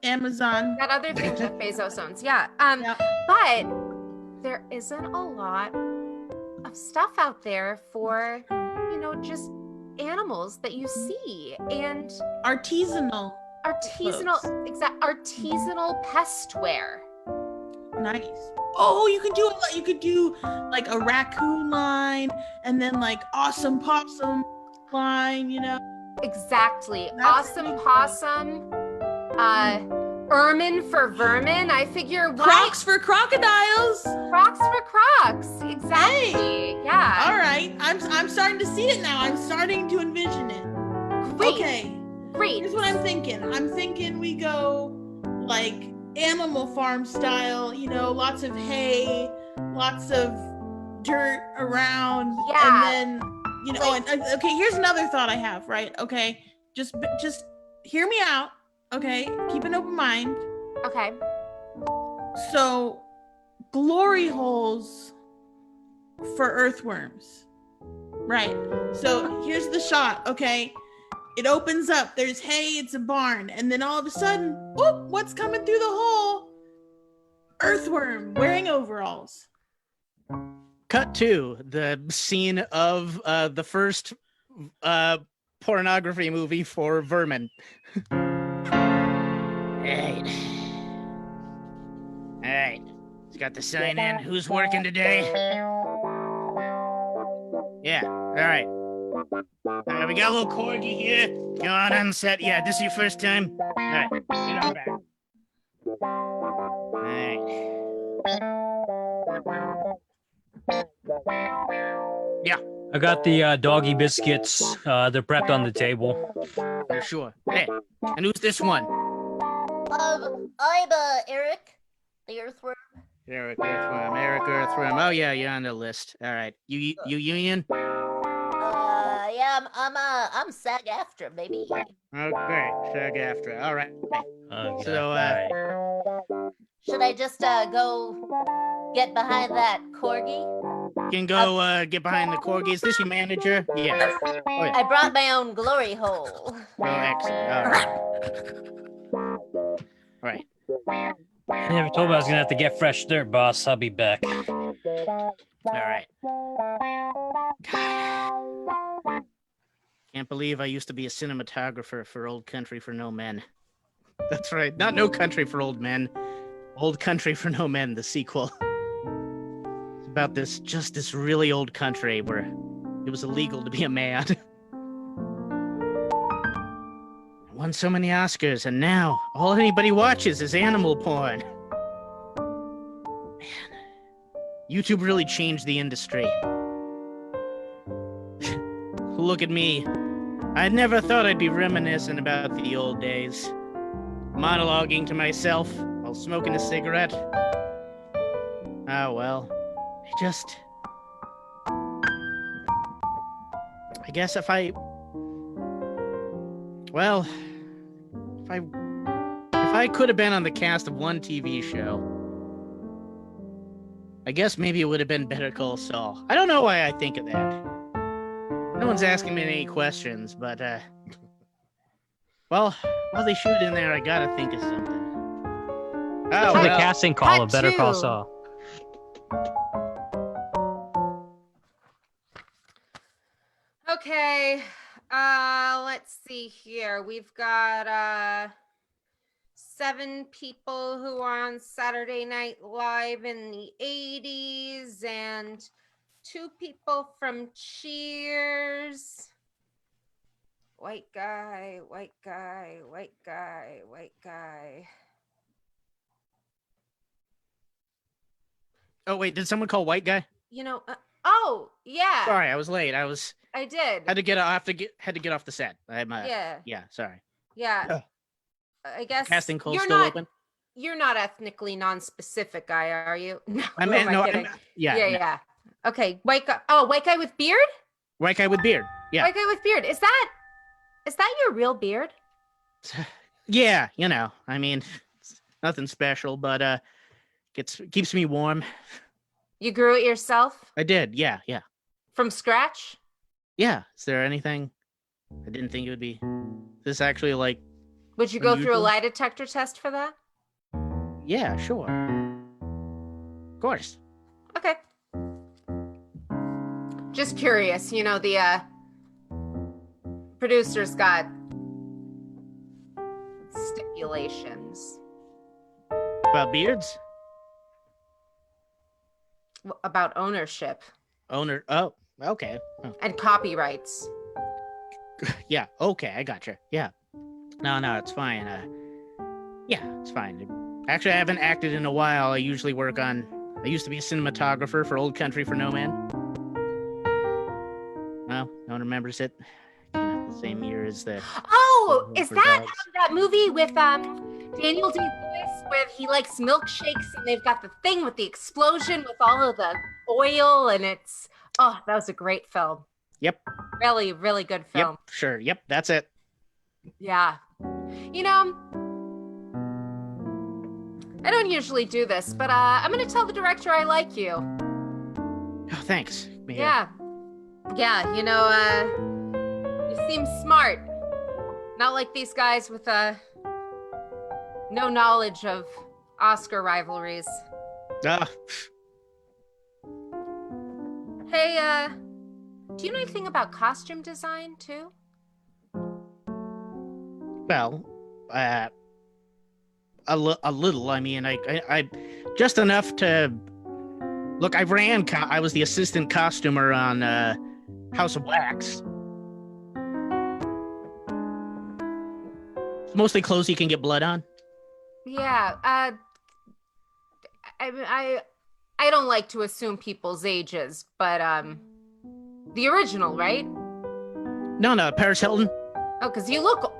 Amazon. that other thing Jeff Bezos owns. Yeah. Yeah. But there isn't a lot of stuff out there for, you know, just animals that you see and Artisanal. artisanal pest wear. Nice. Oh, you could do like a raccoon line, and then like awesome possum line. You know. Exactly. That's Awesome pretty possum. Ermine for vermin. I figure why Crocs for crocodiles. Crocs for Crocs. Exactly. Yeah. All right, I'm starting to see it now. I'm starting to envision it. Great. Okay. Great. Here's what I'm thinking. I'm thinking we go like Animal Farm style, you know, lots of hay, lots of dirt around, Yeah. and then, you know, and okay, here's another thought I have, right? Okay, just hear me out, okay? Keep an open mind. Okay. So, glory holes for earthworms. Right. So, here's the shot, okay? It opens up, there's hay, it's a barn, and then all of a sudden, whoop, what's coming through the hole? Earthworm wearing overalls. Cut to the scene of the first pornography movie for vermin. Alright. He's got the sign in. Who's working today? Yeah, alright. We got a little corgi here. Go on set. Yeah, this is your first time? Alright, get on back. Alright. Yeah, I got the doggy biscuits. They're prepped on the table. for sure. Hey, and who's this one? I'm Eric, the earthworm. Eric Earthworm. Oh yeah, you're on the list. Alright. You union? Yeah, I'm SAG-AFTRA, baby. Okay, SAG-AFTRA. Alright. Okay, So, alright. Should I just go get behind that corgi? You can go get behind the corgi. Is this your manager? Yeah. Oh, yeah. I brought my own glory hole. Oh, excellent. All right. I never told me I was gonna have to get fresh dirt, boss. I'll be back. All right. Can't believe I used to be a cinematographer for Old Country for No Men. That's right. Not No Country for Old Men. Old Country for No Men, the sequel. It's about this really old country where it was illegal to be a man. Won so many Oscars, and now all anybody watches is animal porn. Man, YouTube really changed the industry. Look at me. I never thought I'd be reminiscing about the old days. Monologuing to myself while smoking a cigarette. Oh well. I guess if I could have been on the cast of one TV show, I guess maybe it would have been Better Call Saul. I don't know why I think of that. No one's asking me any questions, but while they shoot in there, I gotta think of something. Oh, The well. casting call of cut Better Call to- Saul. Okay. Let's see here. We've got 7 people who are on Saturday Night Live in the 80s and 2 people from Cheers. White guy, white guy, white guy, white guy. Oh wait, did someone call white guy? You know, oh, yeah. Sorry, I was late. I did. had to get off the set. Yeah. Yeah, sorry. Yeah. I guess Casting call's you're still not, open. You're not ethnically non-specific guy, are you? No, I who meant am no. kidding? Yeah, Yeah, no. yeah. Okay, white guy. Oh, white guy with beard? White guy with beard. Yeah, White guy with beard. Is that your real beard? yeah. You know, I mean, it's nothing special, but keeps me warm. You grew it yourself I did. Yeah, yeah, from scratch? yeah. Is there anything? I didn't think it would be. This actually like. Would you go through a Unusual? lie detector test for that? Yeah, sure. Of course. Okay. Just curious, you know, the producer's got stipulations. About beards? about ownership Owner. Oh, okay. Oh, and copyrights. yeah. Okay, I gotcha. Yeah. No, it's fine. Yeah, it's fine. Actually, I haven't acted in a while. I used to be a cinematographer for Old Country for No Man. Well, no one remembers it. Came out the same year as the. Oh, is For that dogs. that movie with Daniel Day-Lewis where he likes milkshakes and they've got the thing with the explosion with all of the oil and it's that was a great film. Yep. Really, really good film. Yep. Sure. Yep. That's it. Yeah. You know, I don't usually do this, but I'm gonna tell the director I like you. Oh, thanks. Yeah. Yeah, you know, you seem smart. Not like these guys with no knowledge of Oscar rivalries. Ah, Hey, do you know anything about costume design too? well, a little. I mean, I just enough to look. I was the assistant costumer on House of Wax. It's mostly clothes you can get blood on. Yeah, I don't like to assume people's ages, but the original, right? No, Paris Hilton. Oh, because you look,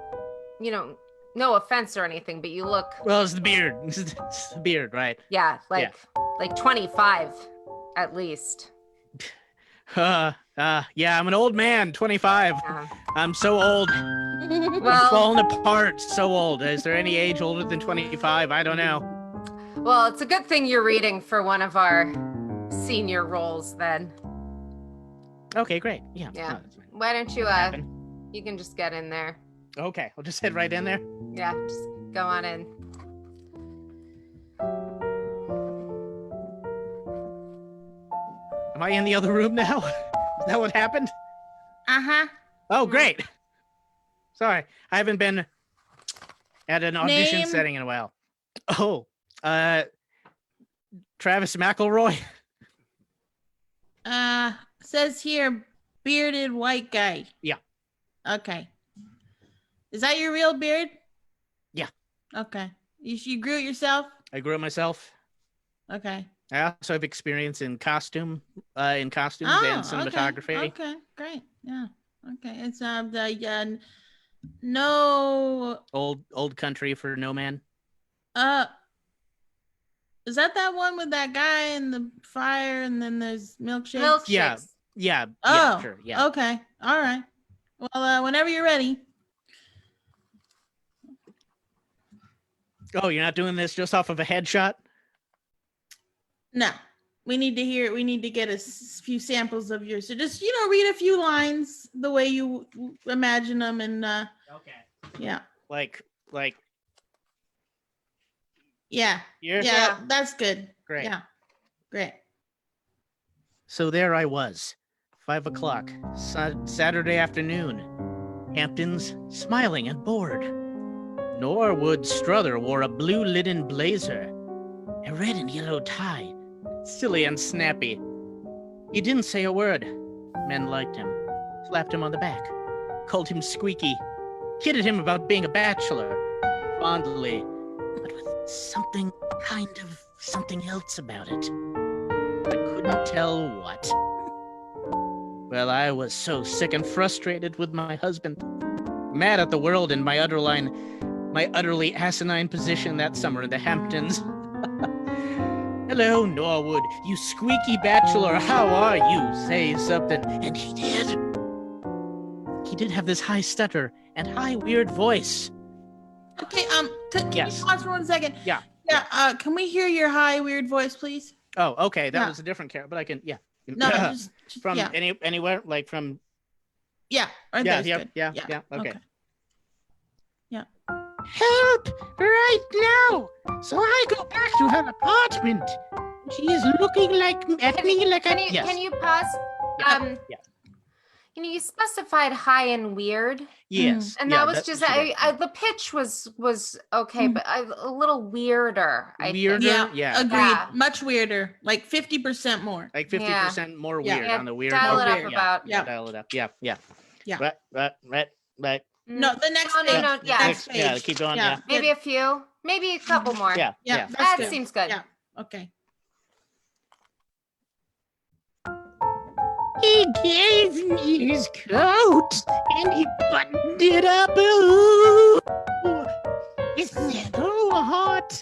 you know, no offense or anything, but you look, Well, it's the beard. It's the beard, right? yeah, like 25 at least. Yeah, I'm an old man, 25. Yeah. I'm so old. I'm Well, falling apart. So old. Is there any age older than 25? I don't know. well, it's a good thing you're reading for one of our senior roles then. Okay, great. Yeah. Yeah. no, that's fine. Why don't you, Happen. you can just get in there. Okay, I'll just head right in there. Yeah, just go on in. Am I in the other room now? Is that what happened? Uh-huh. Oh, great. Sorry, I haven't been at an audition Name? setting in a while. Oh, Travis McElroy. Says here, bearded white guy. Yeah. Okay. Is that your real beard? Yeah. Okay. You grew it yourself? I grew it myself. Okay. I also have experience in costumes and cinematography. Okay. Great. Yeah. Okay. It's the no. Old Country for No Man. Is that one with that guy and the fire and then there's milkshakes? Milkshakes. Yeah. Oh, Sure. Yeah. Okay. All right. Well, whenever you're ready. Oh, you're not doing this just off of a headshot? No, we need to hear. We need to get a few samples of yours. So just read a few lines the way you imagine them, and Okay. yeah, Like yeah, here? yeah. That's good. Great. Yeah, great. So there I was, 5 o'clock, Saturday afternoon. Hamptons, smiling and bored. Norwood Struther wore a blue linen blazer, a red and yellow tie, silly and snappy. He didn't say a word. Men liked him, slapped him on the back, called him Squeaky, kidded him about being a bachelor, fondly, but with something else about it. I couldn't tell what. Well, I was so sick and frustrated with my husband, mad at the world and my utterly asinine position that summer in the Hamptons. Hello, Norwood, you squeaky bachelor, how are you? Say something. And he did. He did have this high stutter and high weird voice. Okay. Can Yes. you pause for 1 second? Yeah. Yeah. Can we hear your high weird voice, please? Oh, okay, that Yeah. was a different character, but I can, yeah. No, just From yeah, anywhere, like from, yeah. Right yeah, there's yeah, good. yeah, yeah, okay. Yeah. Help right now! So I go back to her apartment. She is looking at me like Can you pause? Yeah. Yeah. you specified high and weird, Yes. and yeah, that was that just should have- the pitch was okay, but a little weirder. I think. Weirder? Yeah, agreed. Yeah. Much weirder. Like 50% more. Like 50% more Yeah. weird on the weird. Dial it part. up Weird. about. Yeah. Dial it up. Yeah. Yeah. Yeah. Right. No, the next No, page. no, yeah. Next Yeah, page. keep going. Yeah. Maybe a few, maybe a couple more. Yeah. Yeah, that's That good. seems good. Yeah. Okay. He gave me his coat and he buttoned it up. Ooh, it's so hot.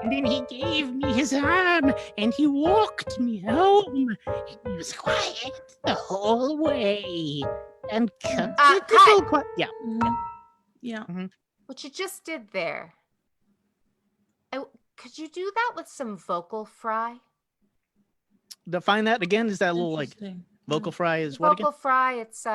And then he gave me his arm and he walked me home. He was quiet the whole way and comfortable. Yeah. Mhm. Yeah. What you just did there. Could you do that with some vocal fry? Define that again. Is that a little like Interesting. vocal fry is what again? Vocal fry. It's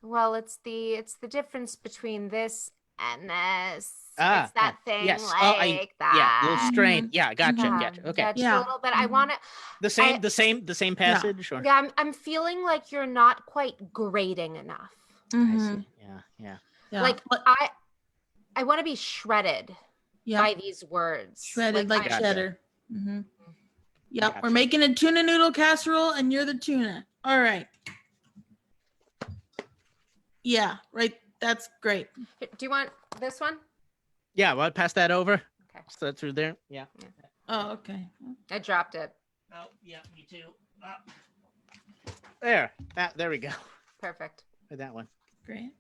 well, it's the difference between this and this. Ah, it's that thing yes. like that. Yeah, a little strain. Mhm. Yeah, gotcha. Mhm. Gotcha. Okay. Just Yeah. a little bit. I want to. The same passage. Or? Yeah, I'm feeling like you're not quite grating enough. Mhm. Yeah. Yeah. Like But- I want to be shredded yeah. by these words. Shredded like Gotcha. cheddar. Mm-hmm. Yep. Gotcha. We're making a tuna noodle casserole and you're the tuna. All right. Yeah, right. That's great. Do you want this one? Yeah, well, pass that over. Okay. So that's through there. Yeah. Oh, okay. I dropped it. Oh, yeah, me too. There. There we go. Perfect. That one. Great.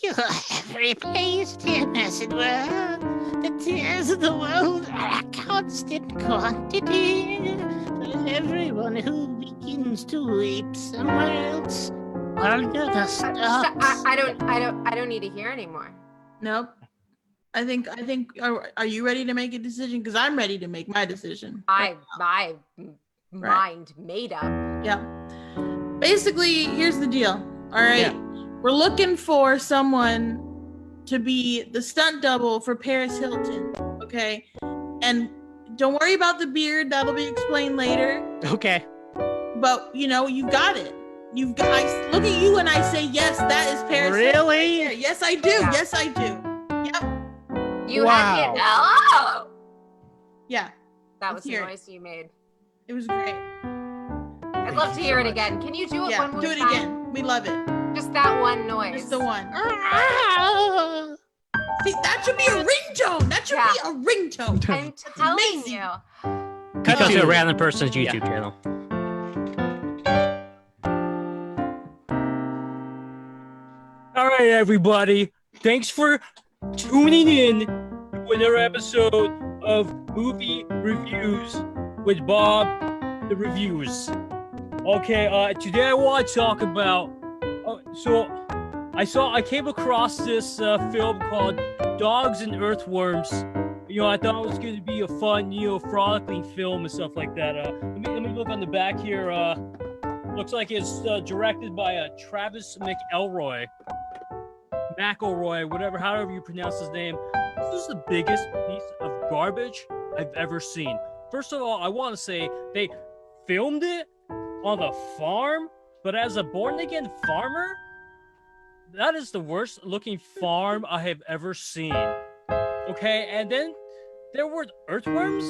You have replaced him, as it were. The tears of the world are a constant quantity. For everyone who begins to weep somewhere else under the stars. I don't need to hear anymore. Nope. I think are you ready to make a decision? Because I'm ready to make my decision. My mind made up. Yeah. Basically, here's the deal. All right. Yeah. We're looking for someone to be the stunt double for Paris Hilton. Okay. And don't worry about the beard. That'll be explained later. Okay. But you know, you got it. I look at you and I say, yes, that is Paris Hilton. Really? Yeah, yes, I do. Yeah. Yes, I do. Yep. You Wow. had me. Oh! Yeah. That Let's was the hear it. noise you made. It was great. I'd love to hear it again. Can you do it Yeah. one more Do it time? again. We love it. Just that one noise. Just the one. See, that should be a ringtone. That should be a ringtone. I'm telling amazing. you. Cut Cut to to- a random person's Yeah. YouTube channel. All right, everybody. Thanks for tuning in to another episode of Movie Reviews with Bob the Reviews. Okay, today I want to talk about. I came across this film called Dogs and Earthworms. You know, I thought it was going to be a fun, frolicking film and stuff like that. Let me look on the back here. Looks like it's directed by Travis McElroy. McElroy, however you pronounce his name. This is the biggest piece of garbage I've ever seen. First of all, I want to say they filmed it on the farm, but as a born-again farmer, that is the worst looking farm I have ever seen. Okay, and then there were earthworms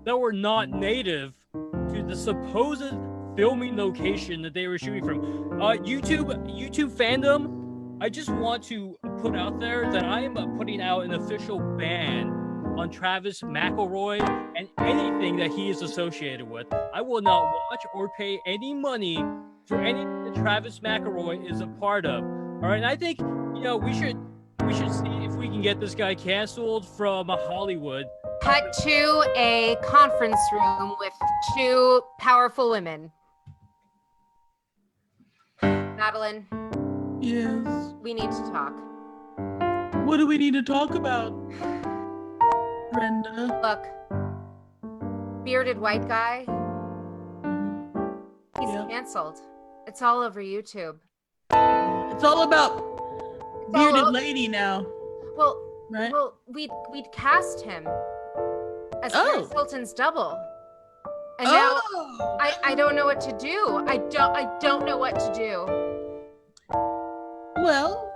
that were not native to the supposed filming location that they were shooting from. YouTube fandom, I just want to put out there that I am putting out an official ban on Travis McElroy and anything that he is associated with. I will not watch or pay any money for anything that Travis McElroy is a part of. All right, and I think we should see if we can get this guy canceled from Hollywood. Cut to a conference room with two powerful women. Madeline, Yes. we need to talk. What do we need to talk about, Brenda? Look, bearded white guy, he's Yeah. canceled. It's all over YouTube. It's all about all bearded o- lady now, Well, right? we'd cast him as Oh. Paris Hilton's double. And now Oh. I don't know what to do. I don't know what to do. Well,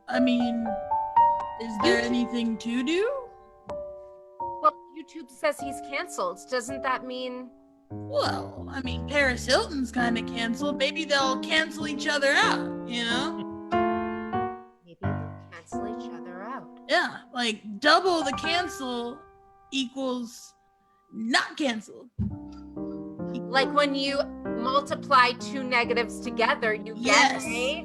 I mean, is there anything to do? Well, YouTube says he's canceled. Doesn't that mean? Well, I mean, Paris Hilton's kind of canceled. Maybe they'll cancel each other out, you know? Maybe they'll cancel each other out. Yeah, like double the cancel equals not canceled. Like when you multiply two negatives together, you Yes. get a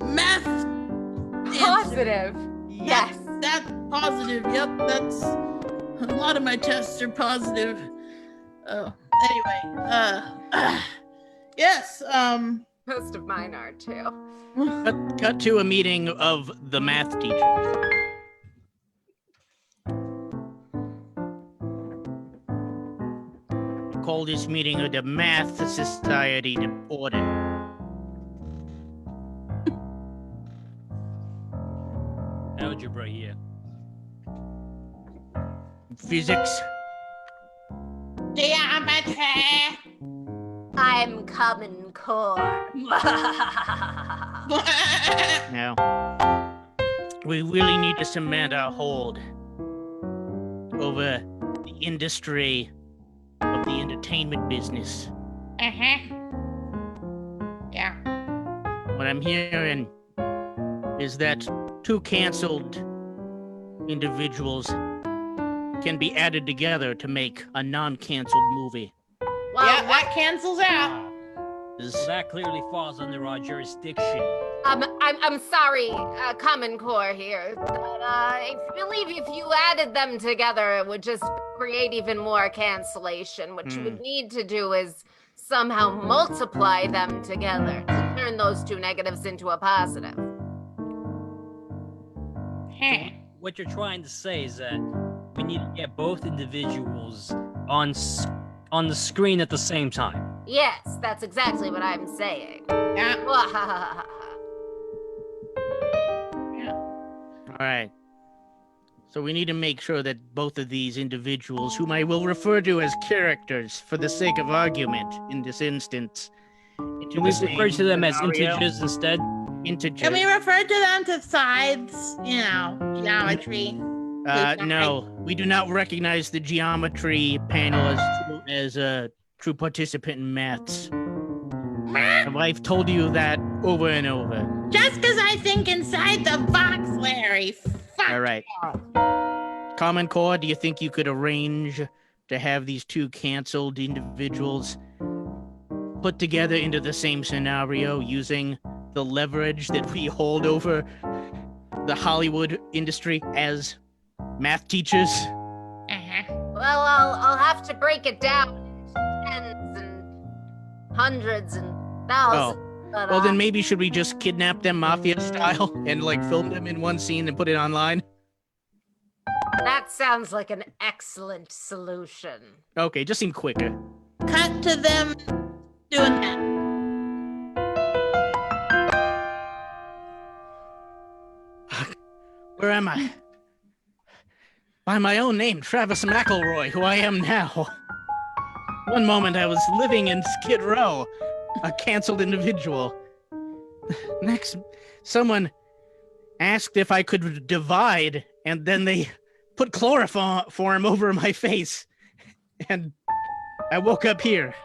Math answer. positive. Yes. That's positive. Yep, that's a lot of my tests are positive. Oh, anyway, yes, Most of mine are too. Cut to a meeting of the math teachers. Call this meeting of the Math Society to order. Algebra here. Physics. geometry. I'm Common Core. Now, we really need to cement our hold over the industry of the entertainment business. Yeah. What I'm hearing is that two canceled individuals can be added together to make a non-canceled movie. Well, Yeah, that cancels out. So that clearly falls under our jurisdiction. I'm sorry, Common Core here, but I believe if you added them together, it would just create even more cancellation. What you would need to do is somehow multiply them together to turn those two negatives into a positive. What you're trying to say is that we need to get both individuals on the screen at the same time. Yes, that's exactly what I'm saying. All right. So we need to make sure that both of these individuals, whom I will refer to as characters for the sake of argument in this instance, Can we refer to them as integers instead? Integers. Can we refer to them to sides? You know, geometry. No, we do not recognize the geometry panel as a true participant in maths. I've told you that over and over. Just because I think inside the box, Larry. Fuck. All right. Common Core, do you think you could arrange to have these two canceled individuals put together into the same scenario using the leverage that we hold over the Hollywood industry as math teachers? Well, I'll have to break it down into tens and hundreds and thousands. But, Well, then maybe should we just kidnap them mafia style and like film them in one scene and put it online? that sounds like an excellent solution. Okay, just seem quicker. Cut to them doing that. Where am I? By my own name, Travis McElroy, who I am now. One moment I was living in Skid Row, a canceled individual. Next, someone asked if I could divide, and then they put chloroform over my face. And I woke up here.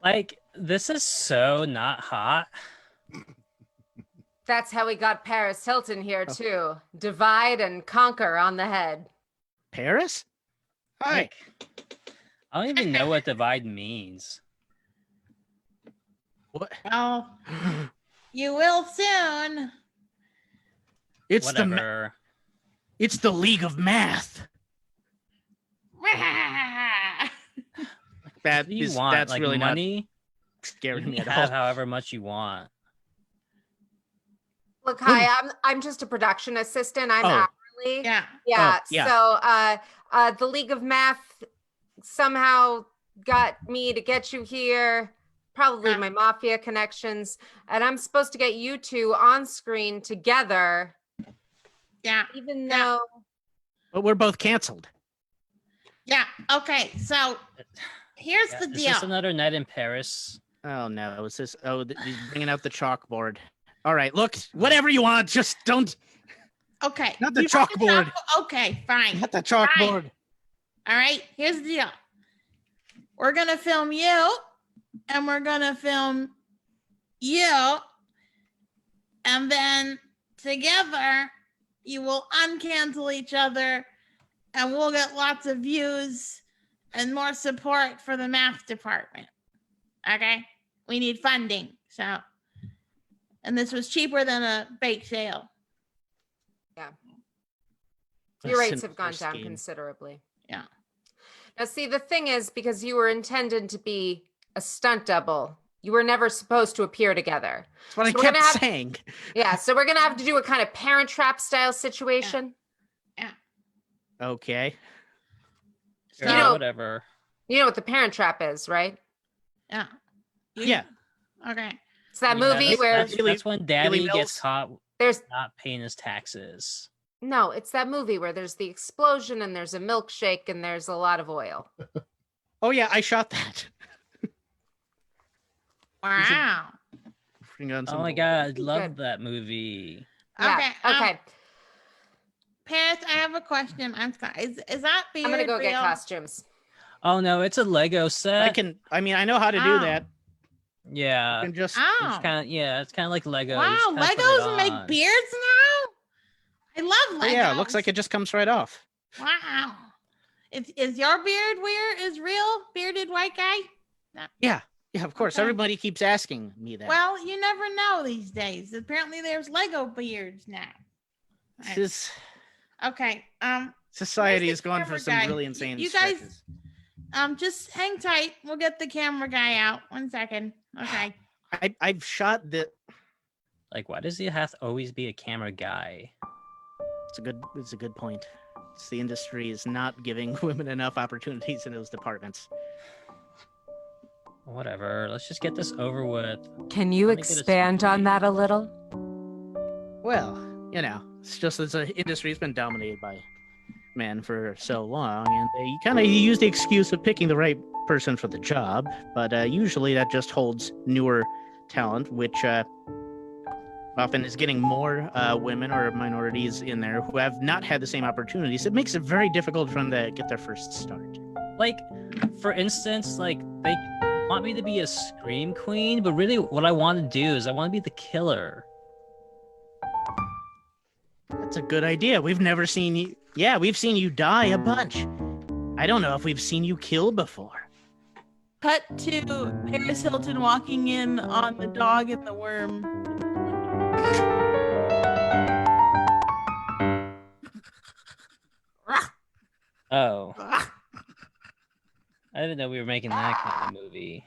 Like, this is so not hot. That's how we got Paris Hilton here, too. Divide and conquer on the head. Paris? Hi. Like, I don't even know what divide means. What? Oh, you will soon. It's Whatever. it's the League of Math. What do you want? That's Like really money? not scaring You me can at have all. however much you want. Look, hi, I'm just a production assistant. I'm Oh. hourly. Yeah. Yeah. Oh, yeah. So, the League of Math somehow got me to get you here. Probably my mafia connections, and I'm supposed to get you two on screen together Yeah. Even Yeah. though But we're both canceled. Yeah. Okay. So here's Yeah, the is deal. this another night in Paris? Oh no, it's this. Oh, he's bringing out the chalkboard. All right, look, whatever you want, just don't. Okay. Not the you want chalkboard. Okay, fine. Not the chalkboard. All right. Here's the deal. We're gonna film you, and we're gonna film you, and then together you will uncancel each other, and we'll get lots of views and more support for the math department. Okay? We need funding. So, and this was cheaper than a bake sale. your rates Sinister have gone down scheme. considerably. Yeah. Now, see, the thing is, because you were intended to be a stunt double, you were never supposed to appear together. That's what So I we're kept gonna have- saying. Yeah, so we're gonna have to do a kind of Parent Trap style situation. Okay. Sure, You know- whatever. You know what the Parent Trap is, right? Yeah. Yeah. Okay. It's that Yeah, movie that's, where that's when Daddy Mills? gets caught there's not paying his taxes. no, it's that movie where there's the explosion and there's a milkshake and there's a lot of oil. Oh yeah, I shot that. Wow. Bring on Oh some my bull- god, I love Good. that movie. Yeah. Okay. Okay. Paris, I have a question. I'm sorry. Is that beard I'm gonna go get real? costumes. Oh no, it's a Lego set. I mean, I know how to do Oh. that. Yeah. I can just. Oh. It's kind of it's kind of like Lego. Wow, Legos make beards now? I love Oh, Legos. yeah, it looks like it just comes right off. Wow. Is your beard is real? Bearded white guy? Yeah, of course. Okay. Everybody keeps asking me that. Well, you never know these days. Apparently there's Lego beards now. This is Okay. society where's has the gone for camera some guy? really insane You guys- stretches. Just hang tight. We'll get the camera guy out. 1 second. Okay. I've shot the. Like, why does he have to always be a camera guy? It's a good point. It's the industry is not giving women enough opportunities in those departments. Whatever. Let's just get this over with. Can you Let me get a expand on that a little? Well, it's just as an industry has been dominated by men for so long, and they kind of use the excuse of picking the right person for the job, but usually that just holds newer talent, which often is getting more women or minorities in there who have not had the same opportunities. It makes it very difficult for them to get their first start. Like, for instance, like they want me to be a scream queen, but really what I want to do is I want to be the killer. That's a good idea. We've never seen you. Yeah, we've seen you die a bunch. I don't know if we've seen you kill before. Cut to Paris Hilton walking in on the dog and the worm. Oh. I didn't know we were making that kind of movie.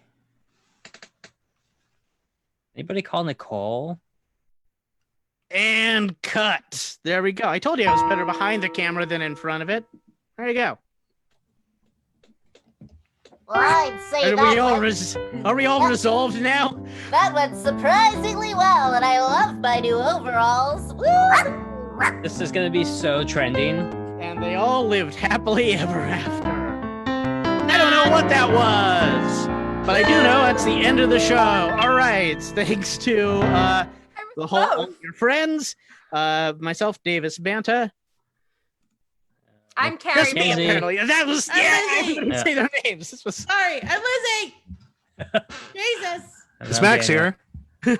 Anybody call Nicole? And cut. There we go. I told you I was better behind the camera than in front of it. There you go. Well, I'd say Are we all resolved now? that went surprisingly well, and I love my new overalls. Woo! This is gonna be so trending. And they all lived happily ever after. I don't know what that was, but I do know that's the end of the show. All right. Thanks to the whole all your friends, myself, Davis Banta. I'm Just Carrie me, Mackenzie. apparently. That was I'm I Lizzie. didn't say their names. This was Sorry, I'm Lizzie. Jesus. It's Max here.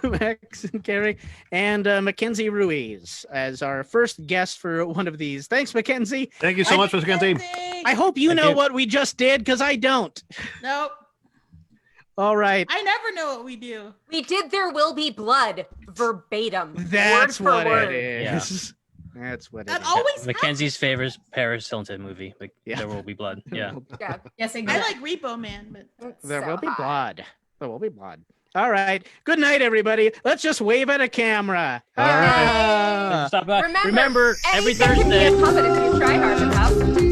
Max and Carrie and Mackenzie Ruiz as our first guest for one of these. Thanks, Mackenzie. Thank you so much, Mr. Kenzie. I hope you Thank know you. what we just did, because I don't. Nope. All right. I never know what we do. We did There Will Be Blood verbatim. That's word for what word. it is. That's what it That is. always Mackenzie's favorite Paris Hilton movie. But Yeah. There Will Be Blood. Yeah. Yeah. Yes, I exactly. like Repo Man, but It's There so will be hot. blood. There will be blood. All right. Good night, everybody. Let's just wave at a camera. All right. Stop by. Remember, Remember every anything can be Thursday. a puppet if you try hard enough.